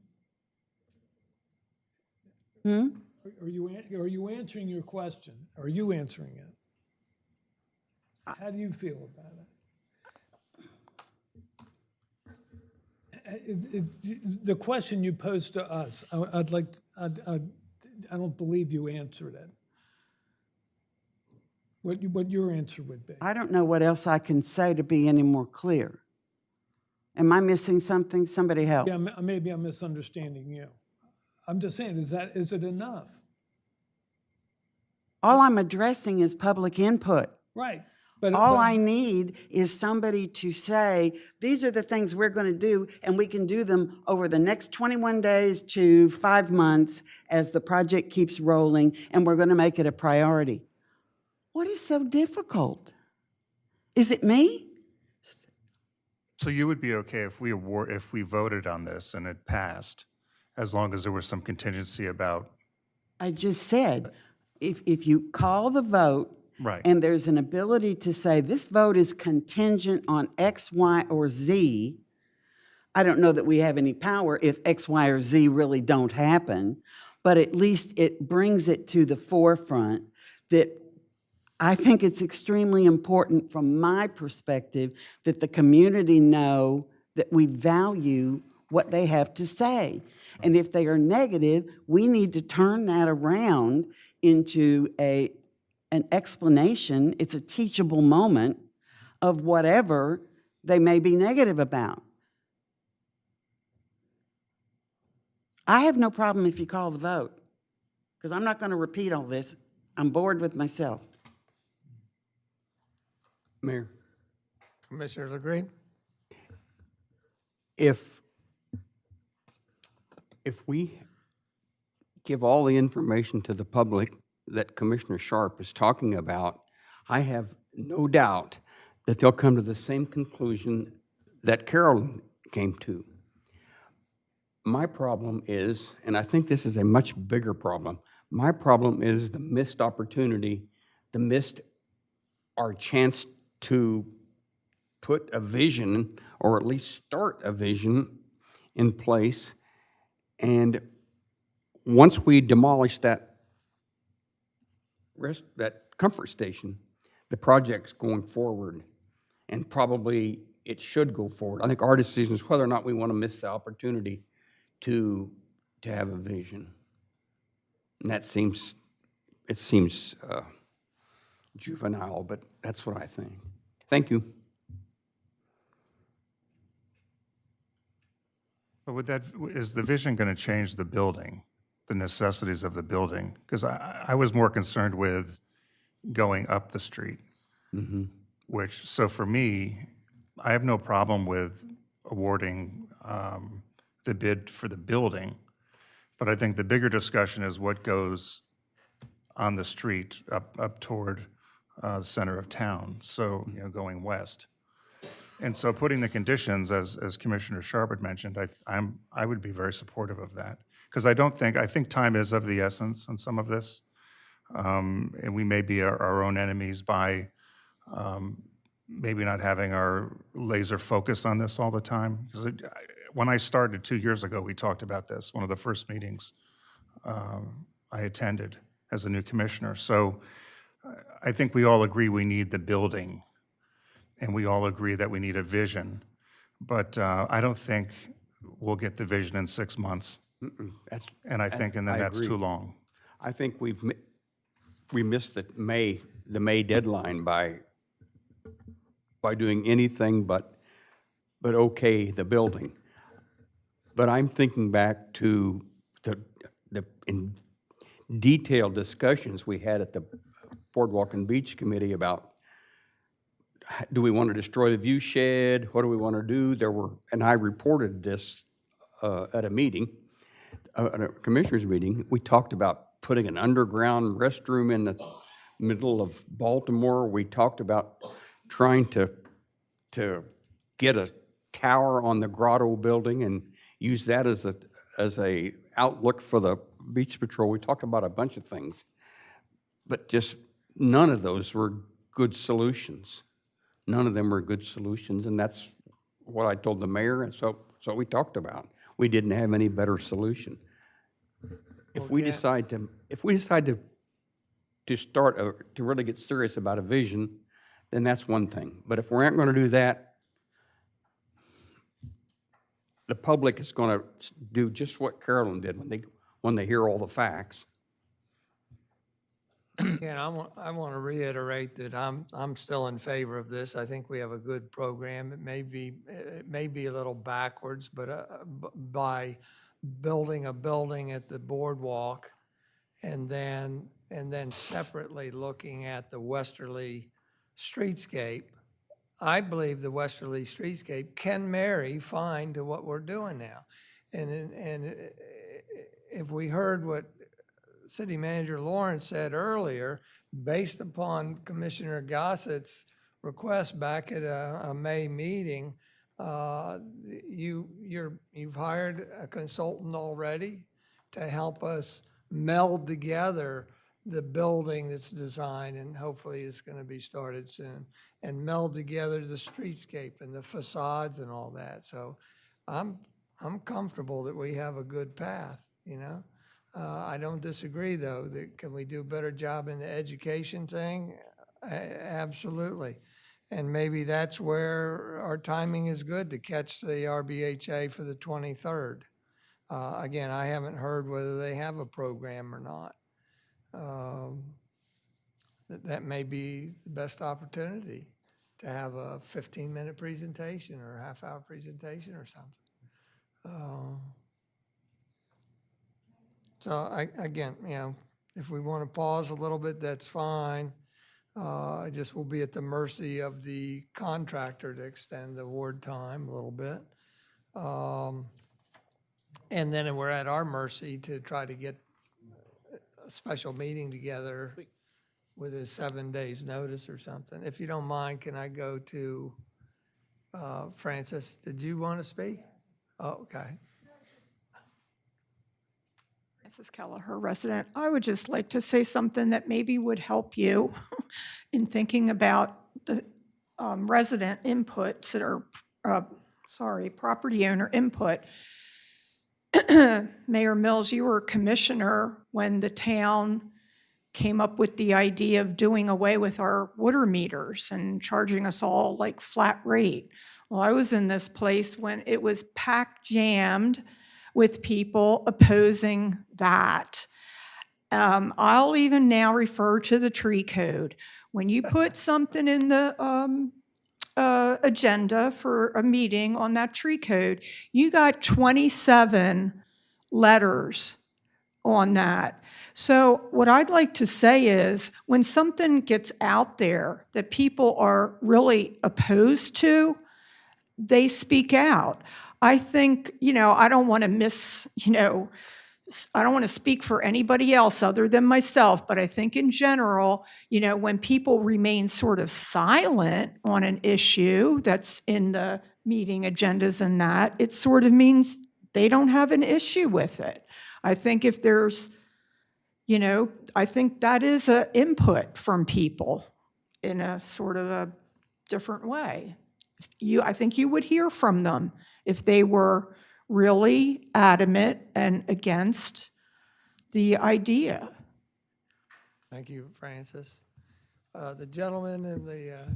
Hmm? Are you answering your question? Are you answering it? How do you feel about it? The question you posed to us, I don't believe you answered it. What your answer would be? I don't know what else I can say to be any more clear. Am I missing something? Somebody help. Yeah, maybe I'm misunderstanding you. I'm just saying, is it enough? All I'm addressing is public input. Right. All I need is somebody to say, these are the things we're going to do, and we can do them over the next 21 days to 5 months as the project keeps rolling, and we're going to make it a priority. What is so difficult? Is it me? So you would be okay if we voted on this and it passed, as long as there was some contingency about? I just said, if you call the vote, Right. and there's an ability to say, this vote is contingent on X, Y, or Z, I don't know that we have any power if X, Y, or Z really don't happen, but at least it brings it to the forefront that I think it's extremely important from my perspective that the community know that we value what they have to say. And if they are negative, we need to turn that around into an explanation. It's a teachable moment of whatever they may be negative about. I have no problem if you call the vote, because I'm not going to repeat all this. I'm bored with myself. Mayor, Commissioner LaGreen? if we give all the information to the public that Commissioner Sharp is talking about, I have no doubt that they'll come to the same conclusion that Carolyn came to. My problem is, and I think this is a much bigger problem, my problem is the missed opportunity, our chance to put a vision, or at least start a vision in place. And once we demolish that comfort station, the project's going forward, and probably it should go forward. I think our decision is whether or not we want to miss the opportunity to have a vision. And it seems juvenile, but that's what I think. Thank you. But is the vision going to change the building, the necessities of the building? Because I was more concerned with going up the street, so for me, I have no problem with awarding the bid for the building, but I think the bigger discussion is what goes on the street up toward the center of town, so, going west. And so putting the conditions, as Commissioner Sharp had mentioned, I would be very supportive of that. Because I think time is of the essence on some of this. And we may be our own enemies by maybe not having our laser focus on this all the time. Because when I started 2 years ago, we talked about this, one of the first meetings I attended as a new commissioner. So I think we all agree we need the building, and we all agree that we need a vision. But I don't think we'll get the vision in 6 months. And I think, and then I that's agree. too long. I think we missed the May deadline by doing anything but okay the building. But I'm thinking back to the in detailed discussions we had at the Boardwalk and Beach Committee about, do we want to destroy the view shed? What do we want to do? And I reported this at a meeting, at a commissioners meeting. We talked about putting an underground restroom in the middle of Baltimore. We talked about trying to get a tower on the Grotto building and use that as a outlook for the Beach Patrol. We talked about a bunch of things, but just none of those were good solutions. None of them were good solutions, and that's what I told the mayor, and so we talked about. We didn't have any better solution. If we decide to start to really get serious about a vision, then that's one thing. But if we aren't going to do that, the public is going to do just what Carolyn did when they hear all the facts. Again, I want to reiterate that I'm still in favor of this. I think we have a good program. It may be a little backwards, but by building a building at the boardwalk and then separately looking at the westerly streetscape, I believe the westerly streetscape can marry fine to what we're doing now. And if we heard what City Manager Lawrence said earlier, based upon Commissioner Gossett's request back at a May meeting, you've hired a consultant already to help us meld together the building that's designed, and hopefully it's going to be started soon, and meld together the streetscape and the facades and all that. So I'm comfortable that we have a good path, you know? I don't disagree, though, that can we do a better job in the education thing? Absolutely. And maybe that's where our timing is good to catch the RBHA for the 23rd. Again, I haven't heard whether they have a program or not. That may be the best opportunity to have a 15-minute presentation or a half-hour presentation or something. So again, you know, if we want to pause a little bit, that's fine. I just will be at the mercy of the contractor to extend the award time a little bit. And then we're at our mercy to try to get a special meeting together with a 7 days notice or something. If you don't mind, can I go to Francis? Did you want to speak? Oh, okay. Mrs. Kelleher, resident. I would just like to say something that maybe would help you in thinking about the resident inputs that are, property owner input. Mayor Mills, you were a commissioner when the town came up with the idea of doing away with our water meters and charging us all like flat rate. Well, I was in this place when it was packed jammed with people opposing that. I'll even now refer to the tree code. When you put something in the agenda for a meeting on that tree code, you got 27 letters on that. So what I'd like to say is when something gets out there that people are really opposed to, they speak out. I think, I don't want to I don't want to speak for anybody else other than myself, but I think in general, when people remain sort of silent on an issue that's in the meeting agendas and that, it sort of means they don't have an issue with it. I think if there's, You know, I think that is an input from people in a sort of a different way. I think you would hear from them if they were really adamant and against the idea. Thank you, Francis. The gentleman in the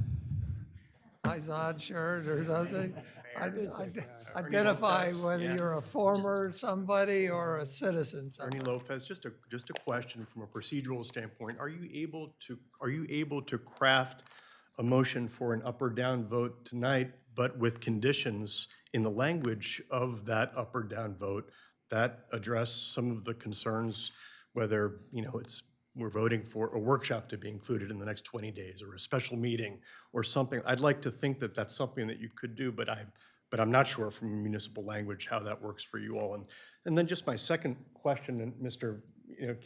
Izod shirt or something, identify whether you're a former somebody or a citizen Ernie somebody. Lopez, just a question from a procedural standpoint. Are you able to craft a motion for an up or down vote tonight, but with conditions in the language of that up or down vote that address some of the concerns, whether, we're voting for a workshop to be included in the next 20 days or a special meeting or something? I'd like to think that that's something that you could do, but I'm not sure from municipal language how that works for you all. And then just my second question, and Mr.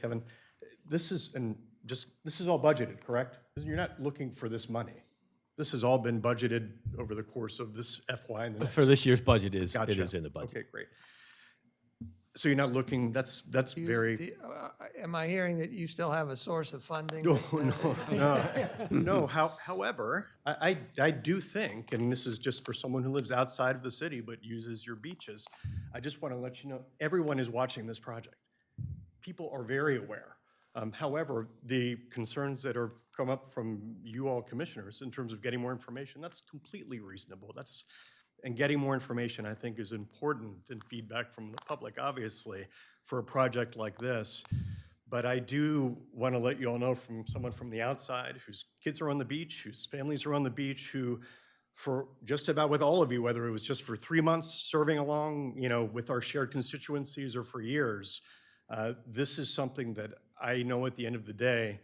Kevin, this is all budgeted, correct? You're not looking for this money. This has all been budgeted over the course of this FY and the next. For this year's budget, it Gotcha. is in the budget. Okay, great. So you're not looking, that's very. Am I hearing that you still have a source of funding? No. However, I do think, and this is just for someone who lives outside of the city but uses your beaches, I just want to let you know, everyone is watching this project. People are very aware. However, the concerns that are come up from you all commissioners in terms of getting more information, that's completely reasonable. And getting more information, I think, is important, and feedback from the public, obviously, for a project like this. But I do want to let you all know, from someone from the outside whose kids are on the beach, whose families are on the beach, who, for just about with all of you, whether it was just for 3 months serving along, with our shared constituencies, or for years, this is something that I know at the end of the day,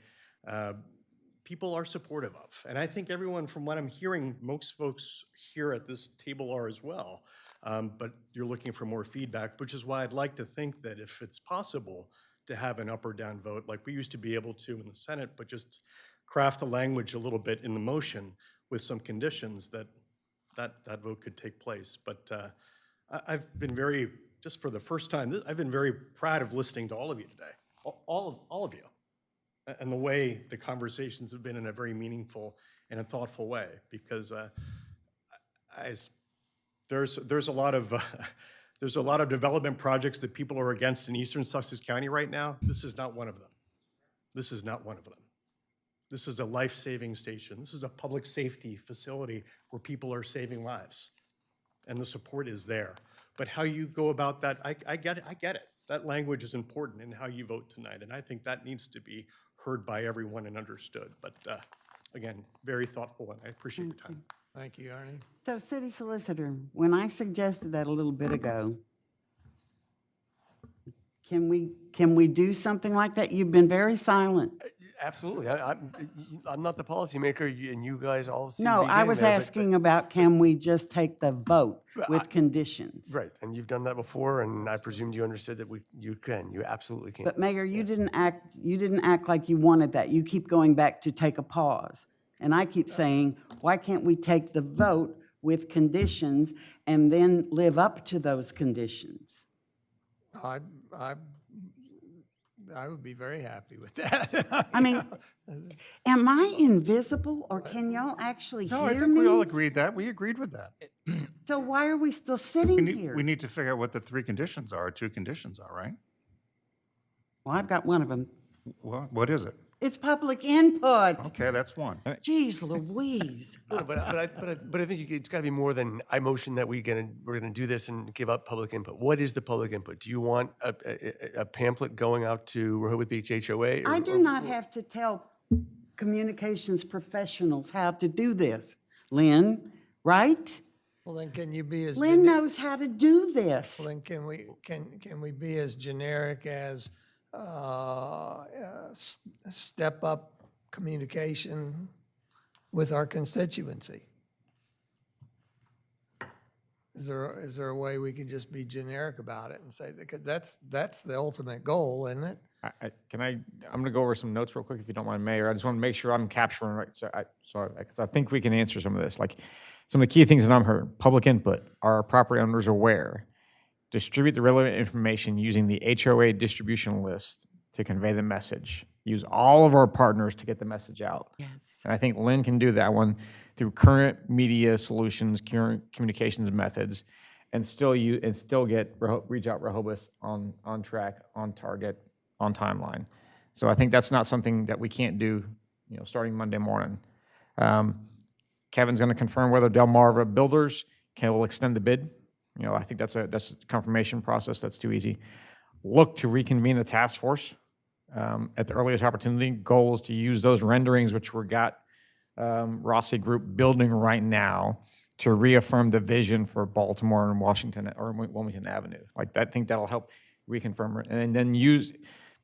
people are supportive of. And I think everyone, from what I'm hearing, most folks here at this table are as well. But you're looking for more feedback, which is why I'd like to think that if it's possible to have an up or down vote, like we used to be able to in the Senate, but just craft the language a little bit in the motion with some conditions that vote could take place. But I've been just for the first time, I've been very proud of listening to all of you today, all of you. And the way the conversations have been in a very meaningful and a thoughtful way, because there's a lot of development projects that people are against in eastern Sussex County right now. This is not one of them. This is not one of them. This is a life-saving station. This is a public safety facility where people are saving lives, and the support is there. But how you go about that, I get it. That language is important in how you vote tonight, and I think that needs to be heard by everyone and understood. But again, very thoughtful, and I appreciate your time. Thank you, Ernie. So, City Solicitor, when I suggested that a little bit ago, can we do something like that? You've been very silent. Absolutely. I'm not the policymaker, and you guys all seem to No, be I getting was there, but- asking about, can we just take the vote with conditions? Right, and you've done that before, and I presumed you understood that you absolutely can. But Mayor, you didn't act like you wanted that. You keep going back to take a pause. And I keep saying, why can't we take the vote with conditions and then live up to those conditions? I would be very happy with that. I mean, am I invisible, or can y'all actually hear me? No, I think we all agreed that. We agreed with that. So why are we still sitting here? We need to figure out what the 3 conditions are, 2 conditions are, right? Well, I've got one of them. What is it? It's public input. Okay, that's one. Jeez Louise. No, but I think it's got to be more than I motion that we're gonna do this and give up public input. What is the public input? Do you want a pamphlet going out to Rehoboth Beach HOA? I do not have to tell communications professionals how to do this, Lynn, right? Well, then can you be as Lynn knows how to do this. Well, then can we be as generic as step up communication with our constituency? Is there a way we can just be generic about it and say, because that's the ultimate goal, isn't it? I'm going to go over some notes real quick, if you don't mind, Mayor. I just want to make sure I'm capturing right. Because I think we can answer some of this. Like some of the key things that I'm heard: public input. Are our property owners aware? Distribute the relevant information using the HOA distribution list to convey the message. Use all of our partners to get the message out. Yes. And I think Lynn can do that one through current media solutions, current communications methods, and still get Reach Out Rehoboth on track, on target, on timeline. So I think that's not something that we can't do, starting Monday morning. Kevin's going to confirm whether Delmarva Builders will extend the bid. I think that's a confirmation process. That's too easy. Look to reconvene the task force at the earliest opportunity. Goal is to use those renderings, which we got Rossi Group building right now, to reaffirm the vision for Baltimore and Wilmington Avenue. I think that'll help reconfirm it, and then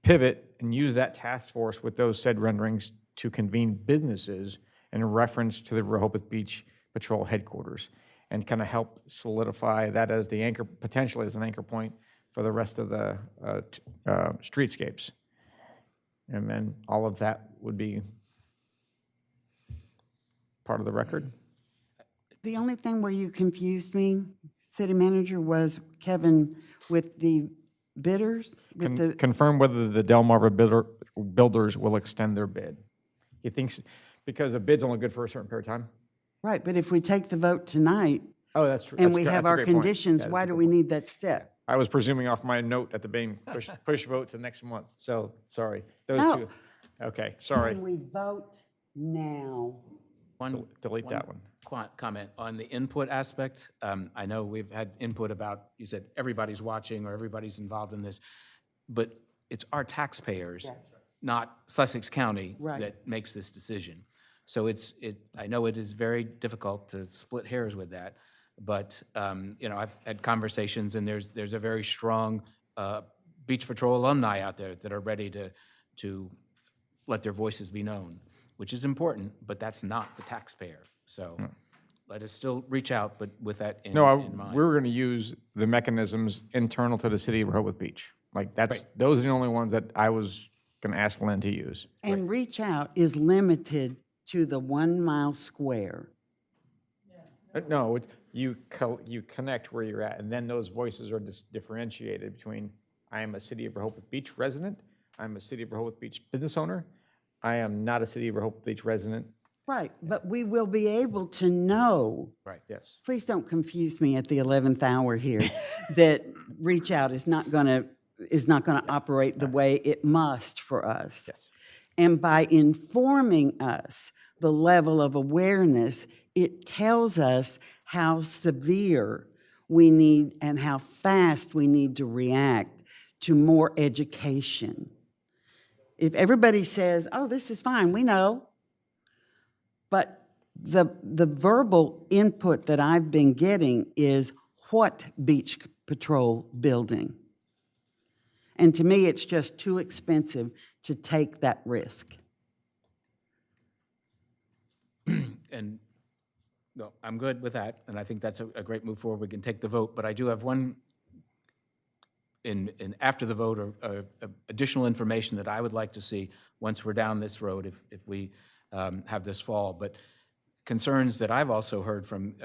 pivot and use that task force with those said renderings to convene businesses in reference to the Rehoboth Beach Patrol headquarters, and kind of help solidify that as the anchor, potentially as an anchor point for the rest of the streetscapes. And then all of that would be part of the record. The only thing where you confused me, city manager, was Kevin with the bidders? Confirm whether the Delmarva builders will extend their bid. He thinks, because a bid's only good for a certain period of time. Right, but if we take the vote tonight Oh, that's true. and we have our conditions, why do we need that step? I was presuming off my note at the beginning, push vote to next month. So, sorry. Those No. two. Okay, sorry. Can we vote now? Delete that one. Comment on the input aspect. I know we've had input about, you said everybody's watching or everybody's involved in this, but it's our taxpayers, not Sussex County, Right. that makes this decision. So I know it is very difficult to split hairs with that, but I've had conversations, and there's a very strong Beach Patrol alumni out there that are ready to let their voices be known, which is important, but that's not the taxpayer. So let us still reach out, but with that in mind. We were going to use the mechanisms internal to the city of Rehoboth Beach. Those are the only ones that I was going to ask Lynn to use. And Reach Out is limited to the 1 mile square. No, you connect where you're at, and then those voices are differentiated between, I am a City of Rehoboth Beach resident, I'm a City of Rehoboth Beach business owner, I am not a City of Rehoboth Beach resident. Right, but we will be able to know. Right. Yes. Please don't confuse me at the 11th hour here, that Reach Out is not going to operate the way it must for us. Yes. And by informing us the level of awareness, it tells us how severe we need and how fast we need to react to more education. If everybody says, oh, this is fine, we know, but the verbal input that I've been getting is, what Beach Patrol building? And to me, it's just too expensive to take that risk. And no, I'm good with that, and I think that's a great move forward. We can take the vote, but I do have one after the vote, or additional information that I would like to see once we're down this road, if we have this fall. But concerns that I've also heard from,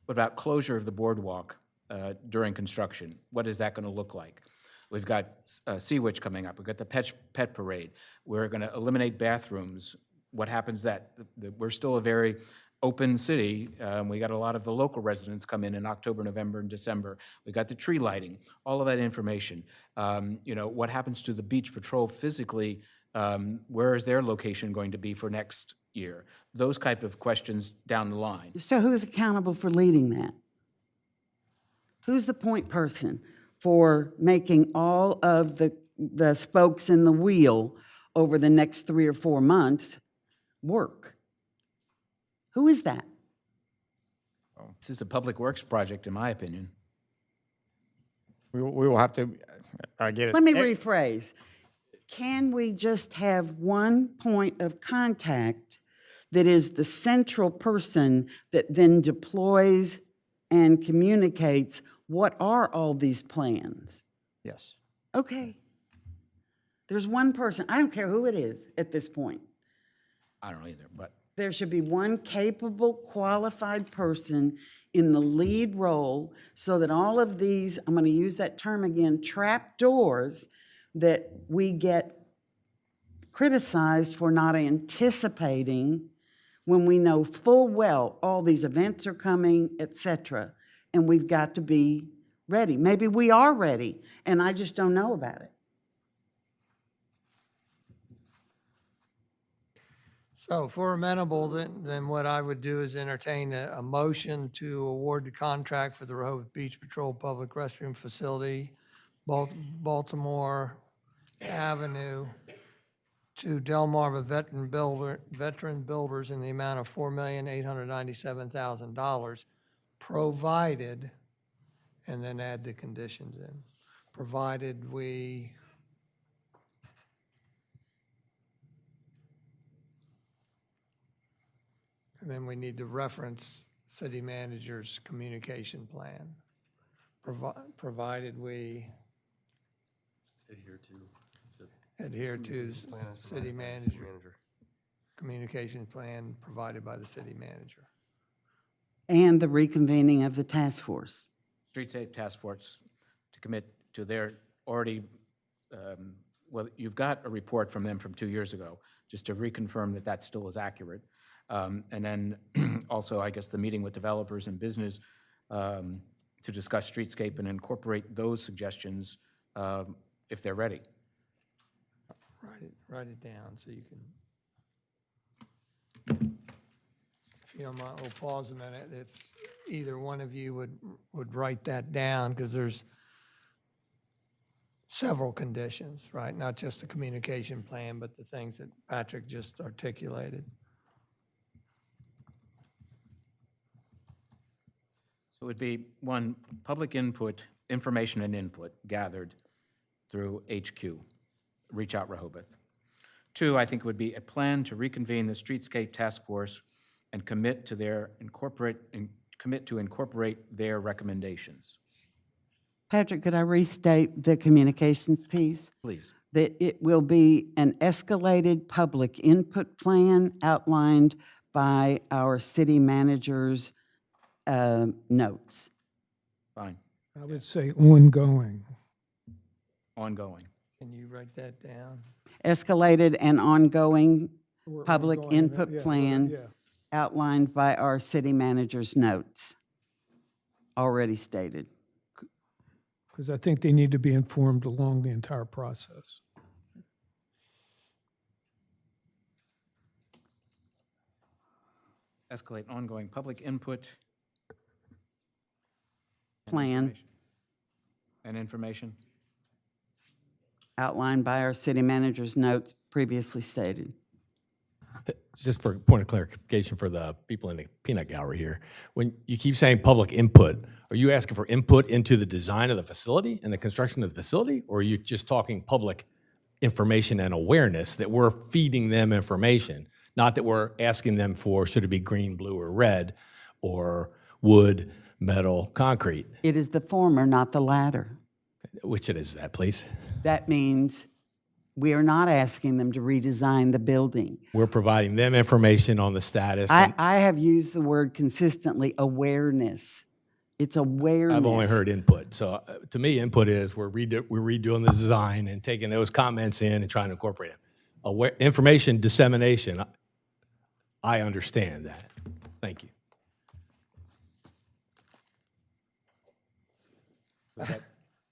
what about closure of the boardwalk during construction? What is that going to look like? We've got Sea Witch coming up. We've got the pet parade. We're going to eliminate bathrooms. What happens that? We're still a very open city. We got a lot of the local residents come in October, November, and December. We got the tree lighting, all of that information. What happens to the Beach Patrol physically? Where is their location going to be for next year? Those type of questions down the line. So who's accountable for leading that? Who's the point person for making all of the spokes in the wheel over the next 3 or 4 months work? Who is that? This is a public works project, in my opinion. We will have to, I get it. Let me rephrase. Can we just have one point of contact that is the central person that then deploys and communicates what are all these plans? Yes. Okay. There's one person, I don't care who it is at this point. I don't know either, but. There should be one capable, qualified person in the lead role so that all of these, I'm going to use that term again, trap doors that we get criticized for not anticipating when we know full well all these events are coming, et cetera, and we've got to be ready. Maybe we are ready, and I just don't know about it. So if we're amenable, then what I would do is entertain a motion to award the contract for the Rehoboth Beach Patrol Public Restroom Facility, Baltimore Avenue, to Delmarva Veteran Builders in the amount of $4,897,000, provided, and then add the conditions in, provided we and then we need to reference city manager's communication plan, provided we adhere to city manager communication plan provided by the city manager. And the reconvening of the task force. Street Safe Task Force to commit to their already, well, you've got a report from them from 2 years ago, just to reconfirm that that still is accurate. And then also, I guess, the meeting with developers and business to discuss streetscape and incorporate those suggestions if they're ready. Write it down so you can, if you don't mind, we'll pause a minute. If either one of you would write that down, because there's several conditions, right? Not just the communication plan, but the things that Patrick just articulated. So it would be, one, public input, information and input gathered through HQ, Reach Out Rehoboth. Two, I think it would be a plan to reconvene the Streetscape Task Force and commit to incorporate their recommendations. Patrick, could I restate the communications piece? Please. That it will be an escalated public input plan outlined by our city manager's notes. Fine. I would say ongoing. Ongoing. Can you write that down? Escalated and ongoing public ongoing, input yeah, plan yeah. outlined by our city manager's notes, already stated. Because I think they need to be informed along the entire process. Escalate ongoing public input. Plan And information. outlined by our city manager's notes previously stated. Just for a point of clarification for the people in the peanut gallery here, when you keep saying public input, are you asking for input into the design of the facility and the construction of the facility? Or are you just talking public information and awareness that we're feeding them information, not that we're asking them for, should it be green, blue, or red, or wood, metal, concrete? It is the former, not the latter. Which it is that, please? That means we are not asking them to redesign the building. We're providing them information on the status. I have used the word consistently, awareness. It's awareness. I've only heard input. So to me, input is we're redoing the design and taking those comments in and trying to incorporate them. Information dissemination, I understand that. Thank you.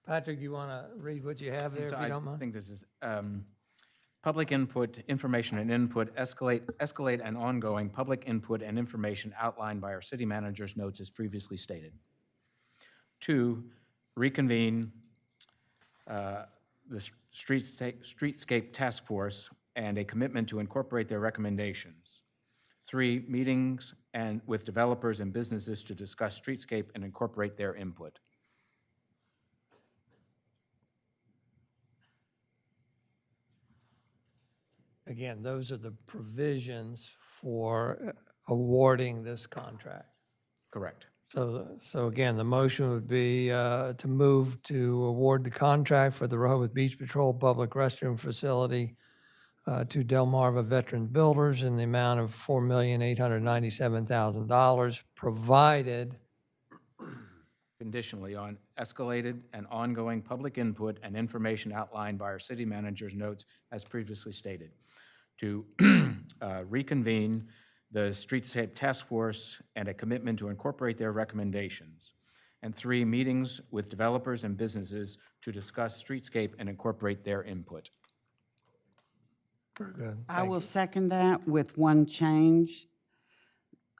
Patrick, you want to read what you have there, if you don't I mind? think this is public input, information and input, escalate and ongoing public input and information outlined by our city manager's notes as previously stated. Two, reconvene the Streetscape Task Force and a commitment to incorporate their recommendations. Three, meetings and with developers and businesses to discuss streetscape and incorporate their input. Again, those are the provisions for awarding this contract. Correct. So again, the motion would be to move to award the contract for the Rehoboth Beach Patrol Public Restroom Facility to Delmarva Veteran Builders in the amount of $4,897,000, provided Conditionally on escalated and ongoing public input and information outlined by our city manager's notes as previously stated. To reconvene the Streetscape Task Force and a commitment to incorporate their recommendations. And 3, meetings with developers and businesses to discuss streetscape and incorporate their input. Very good. I will second that with one change.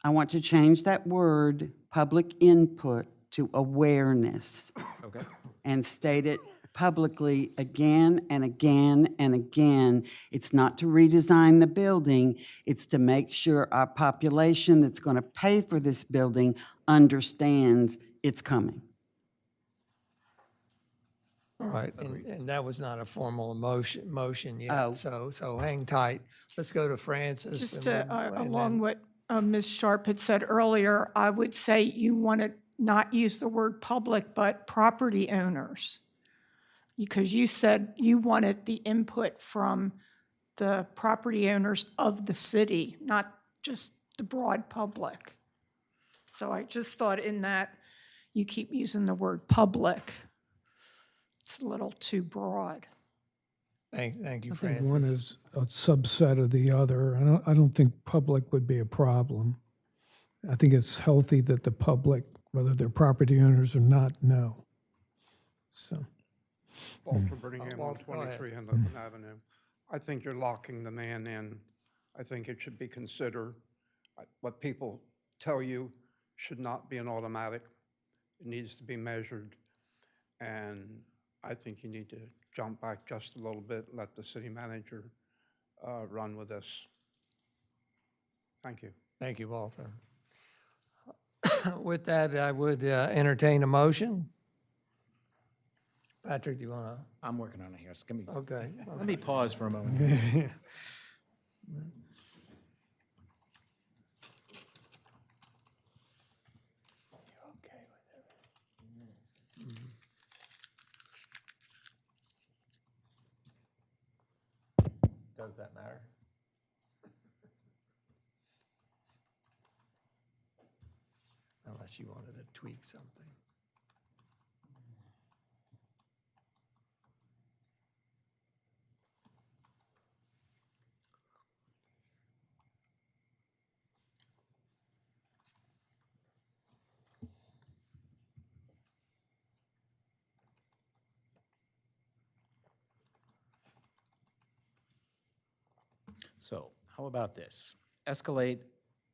I want to change that word, public input, to awareness. Okay? And state it publicly again and again and again. It's not to redesign the building, it's to make sure our population that's going to pay for this building understands it's coming. All right, and that was not a formal motion yet, Oh. so hang tight. Let's go to Francis. Just and to, then- and along then- what Ms. Sharp had said earlier, I would say you want to not use the word public, but property owners. Because you said you wanted the input from the property owners of the city, not just the broad public. So I just thought in that, you keep using the word public. It's a little too broad. Thank you, I think Francis. one is a subset of the other. I don't think public would be a problem. I think it's healthy that the public, whether they're property owners or not, know. So, Walter Brittingham on Walter, go ahead. 23 Henderson Avenue. I think you're locking the man in. I think it should be considered. What people tell you should not be an automatic. It needs to be measured. And I think you need to jump back just a little bit, let the city manager run with this. Thank you. Thank you, Walter. With that, I would entertain a motion. Patrick, do you want to? I'm working on it here. So Okay. let me pause for a moment. Does that matter? Unless you wanted to tweak something. So how about this? Escalate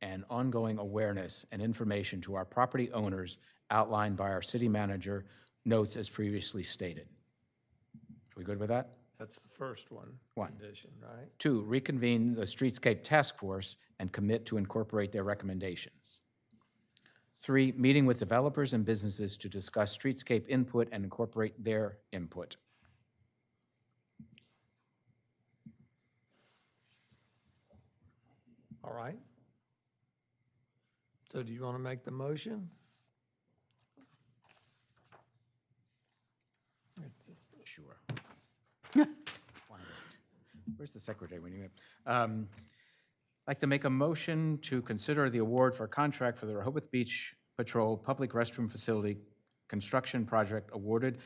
and ongoing awareness and information to our property owners outlined by our city manager, notes as previously stated. Are we good with that? That's the first one. One. Condition, right? 2, reconvene the Streetscape Task Force and commit to incorporate their recommendations. 3, meeting with developers and businesses to discuss streetscape input and incorporate their input. All right. So do you want to make the motion? Sure. Where's the secretary when you need? I'd like to make a motion to consider the award for a contract for the Rehoboth Beach Patrol Public Restroom Facility Construction Project awarded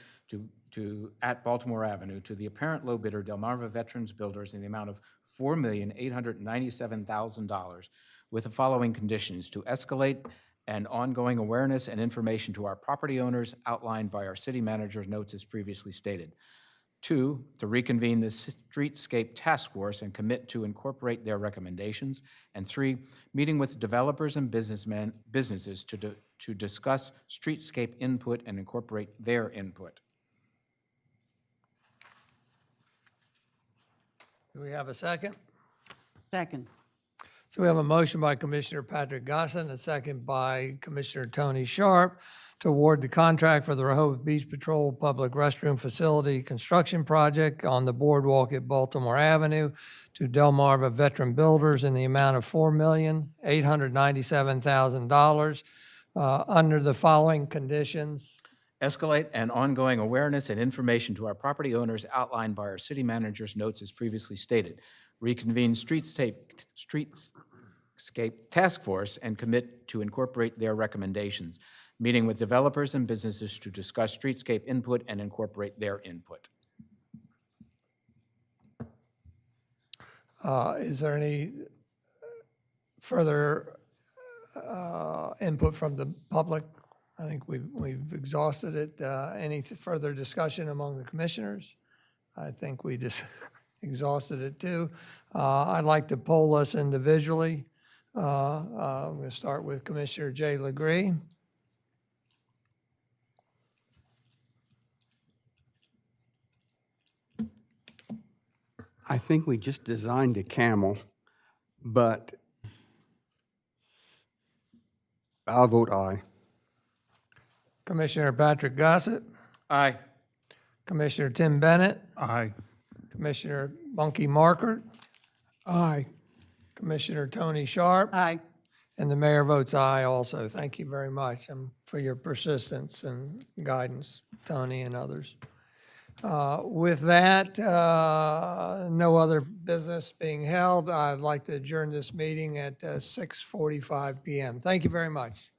at Baltimore Avenue to the apparent low bidder Delmarva Veterans Builders in the amount of $4,897,000 with the following conditions: to escalate and ongoing awareness and information to our property owners outlined by our city manager's notes as previously stated. 2, to reconvene the Streetscape Task Force and commit to incorporate their recommendations. And 3, meeting with developers and businesses to discuss streetscape input and incorporate their input. Do we have a second? Second. So we have a motion by Commissioner Patrick Gossen, a second by Commissioner Tony Sharp to award the contract for the Rehoboth Beach Patrol Public Restroom Facility Construction Project on the boardwalk at Baltimore Avenue to Delmarva Veteran Builders in the amount of $4,897,000 under the following conditions. Escalate and ongoing awareness and information to our property owners outlined by our city manager's notes as previously stated. Reconvene Streetscape Task Force and commit to incorporate their recommendations. meeting with developers and businesses to discuss streetscape input and incorporate their input. Is there any further input from the public? I think we've exhausted it. Any further discussion among the commissioners? I think we just exhausted it too. I'd like to poll us individually. I'm going to start with Commissioner Jay Legree. I think we just designed a camel, but I'll vote aye. Commissioner Patrick Gossett, Aye. Commissioner Tim Bennett, Aye. Commissioner Bunky Markert, Aye. Commissioner Tony Sharp, Aye. and the mayor votes aye also. Thank you very much for your persistence and guidance, Tony and others. With that, no other business being held, I'd like to adjourn this meeting at 6:45 PM. Thank you very much.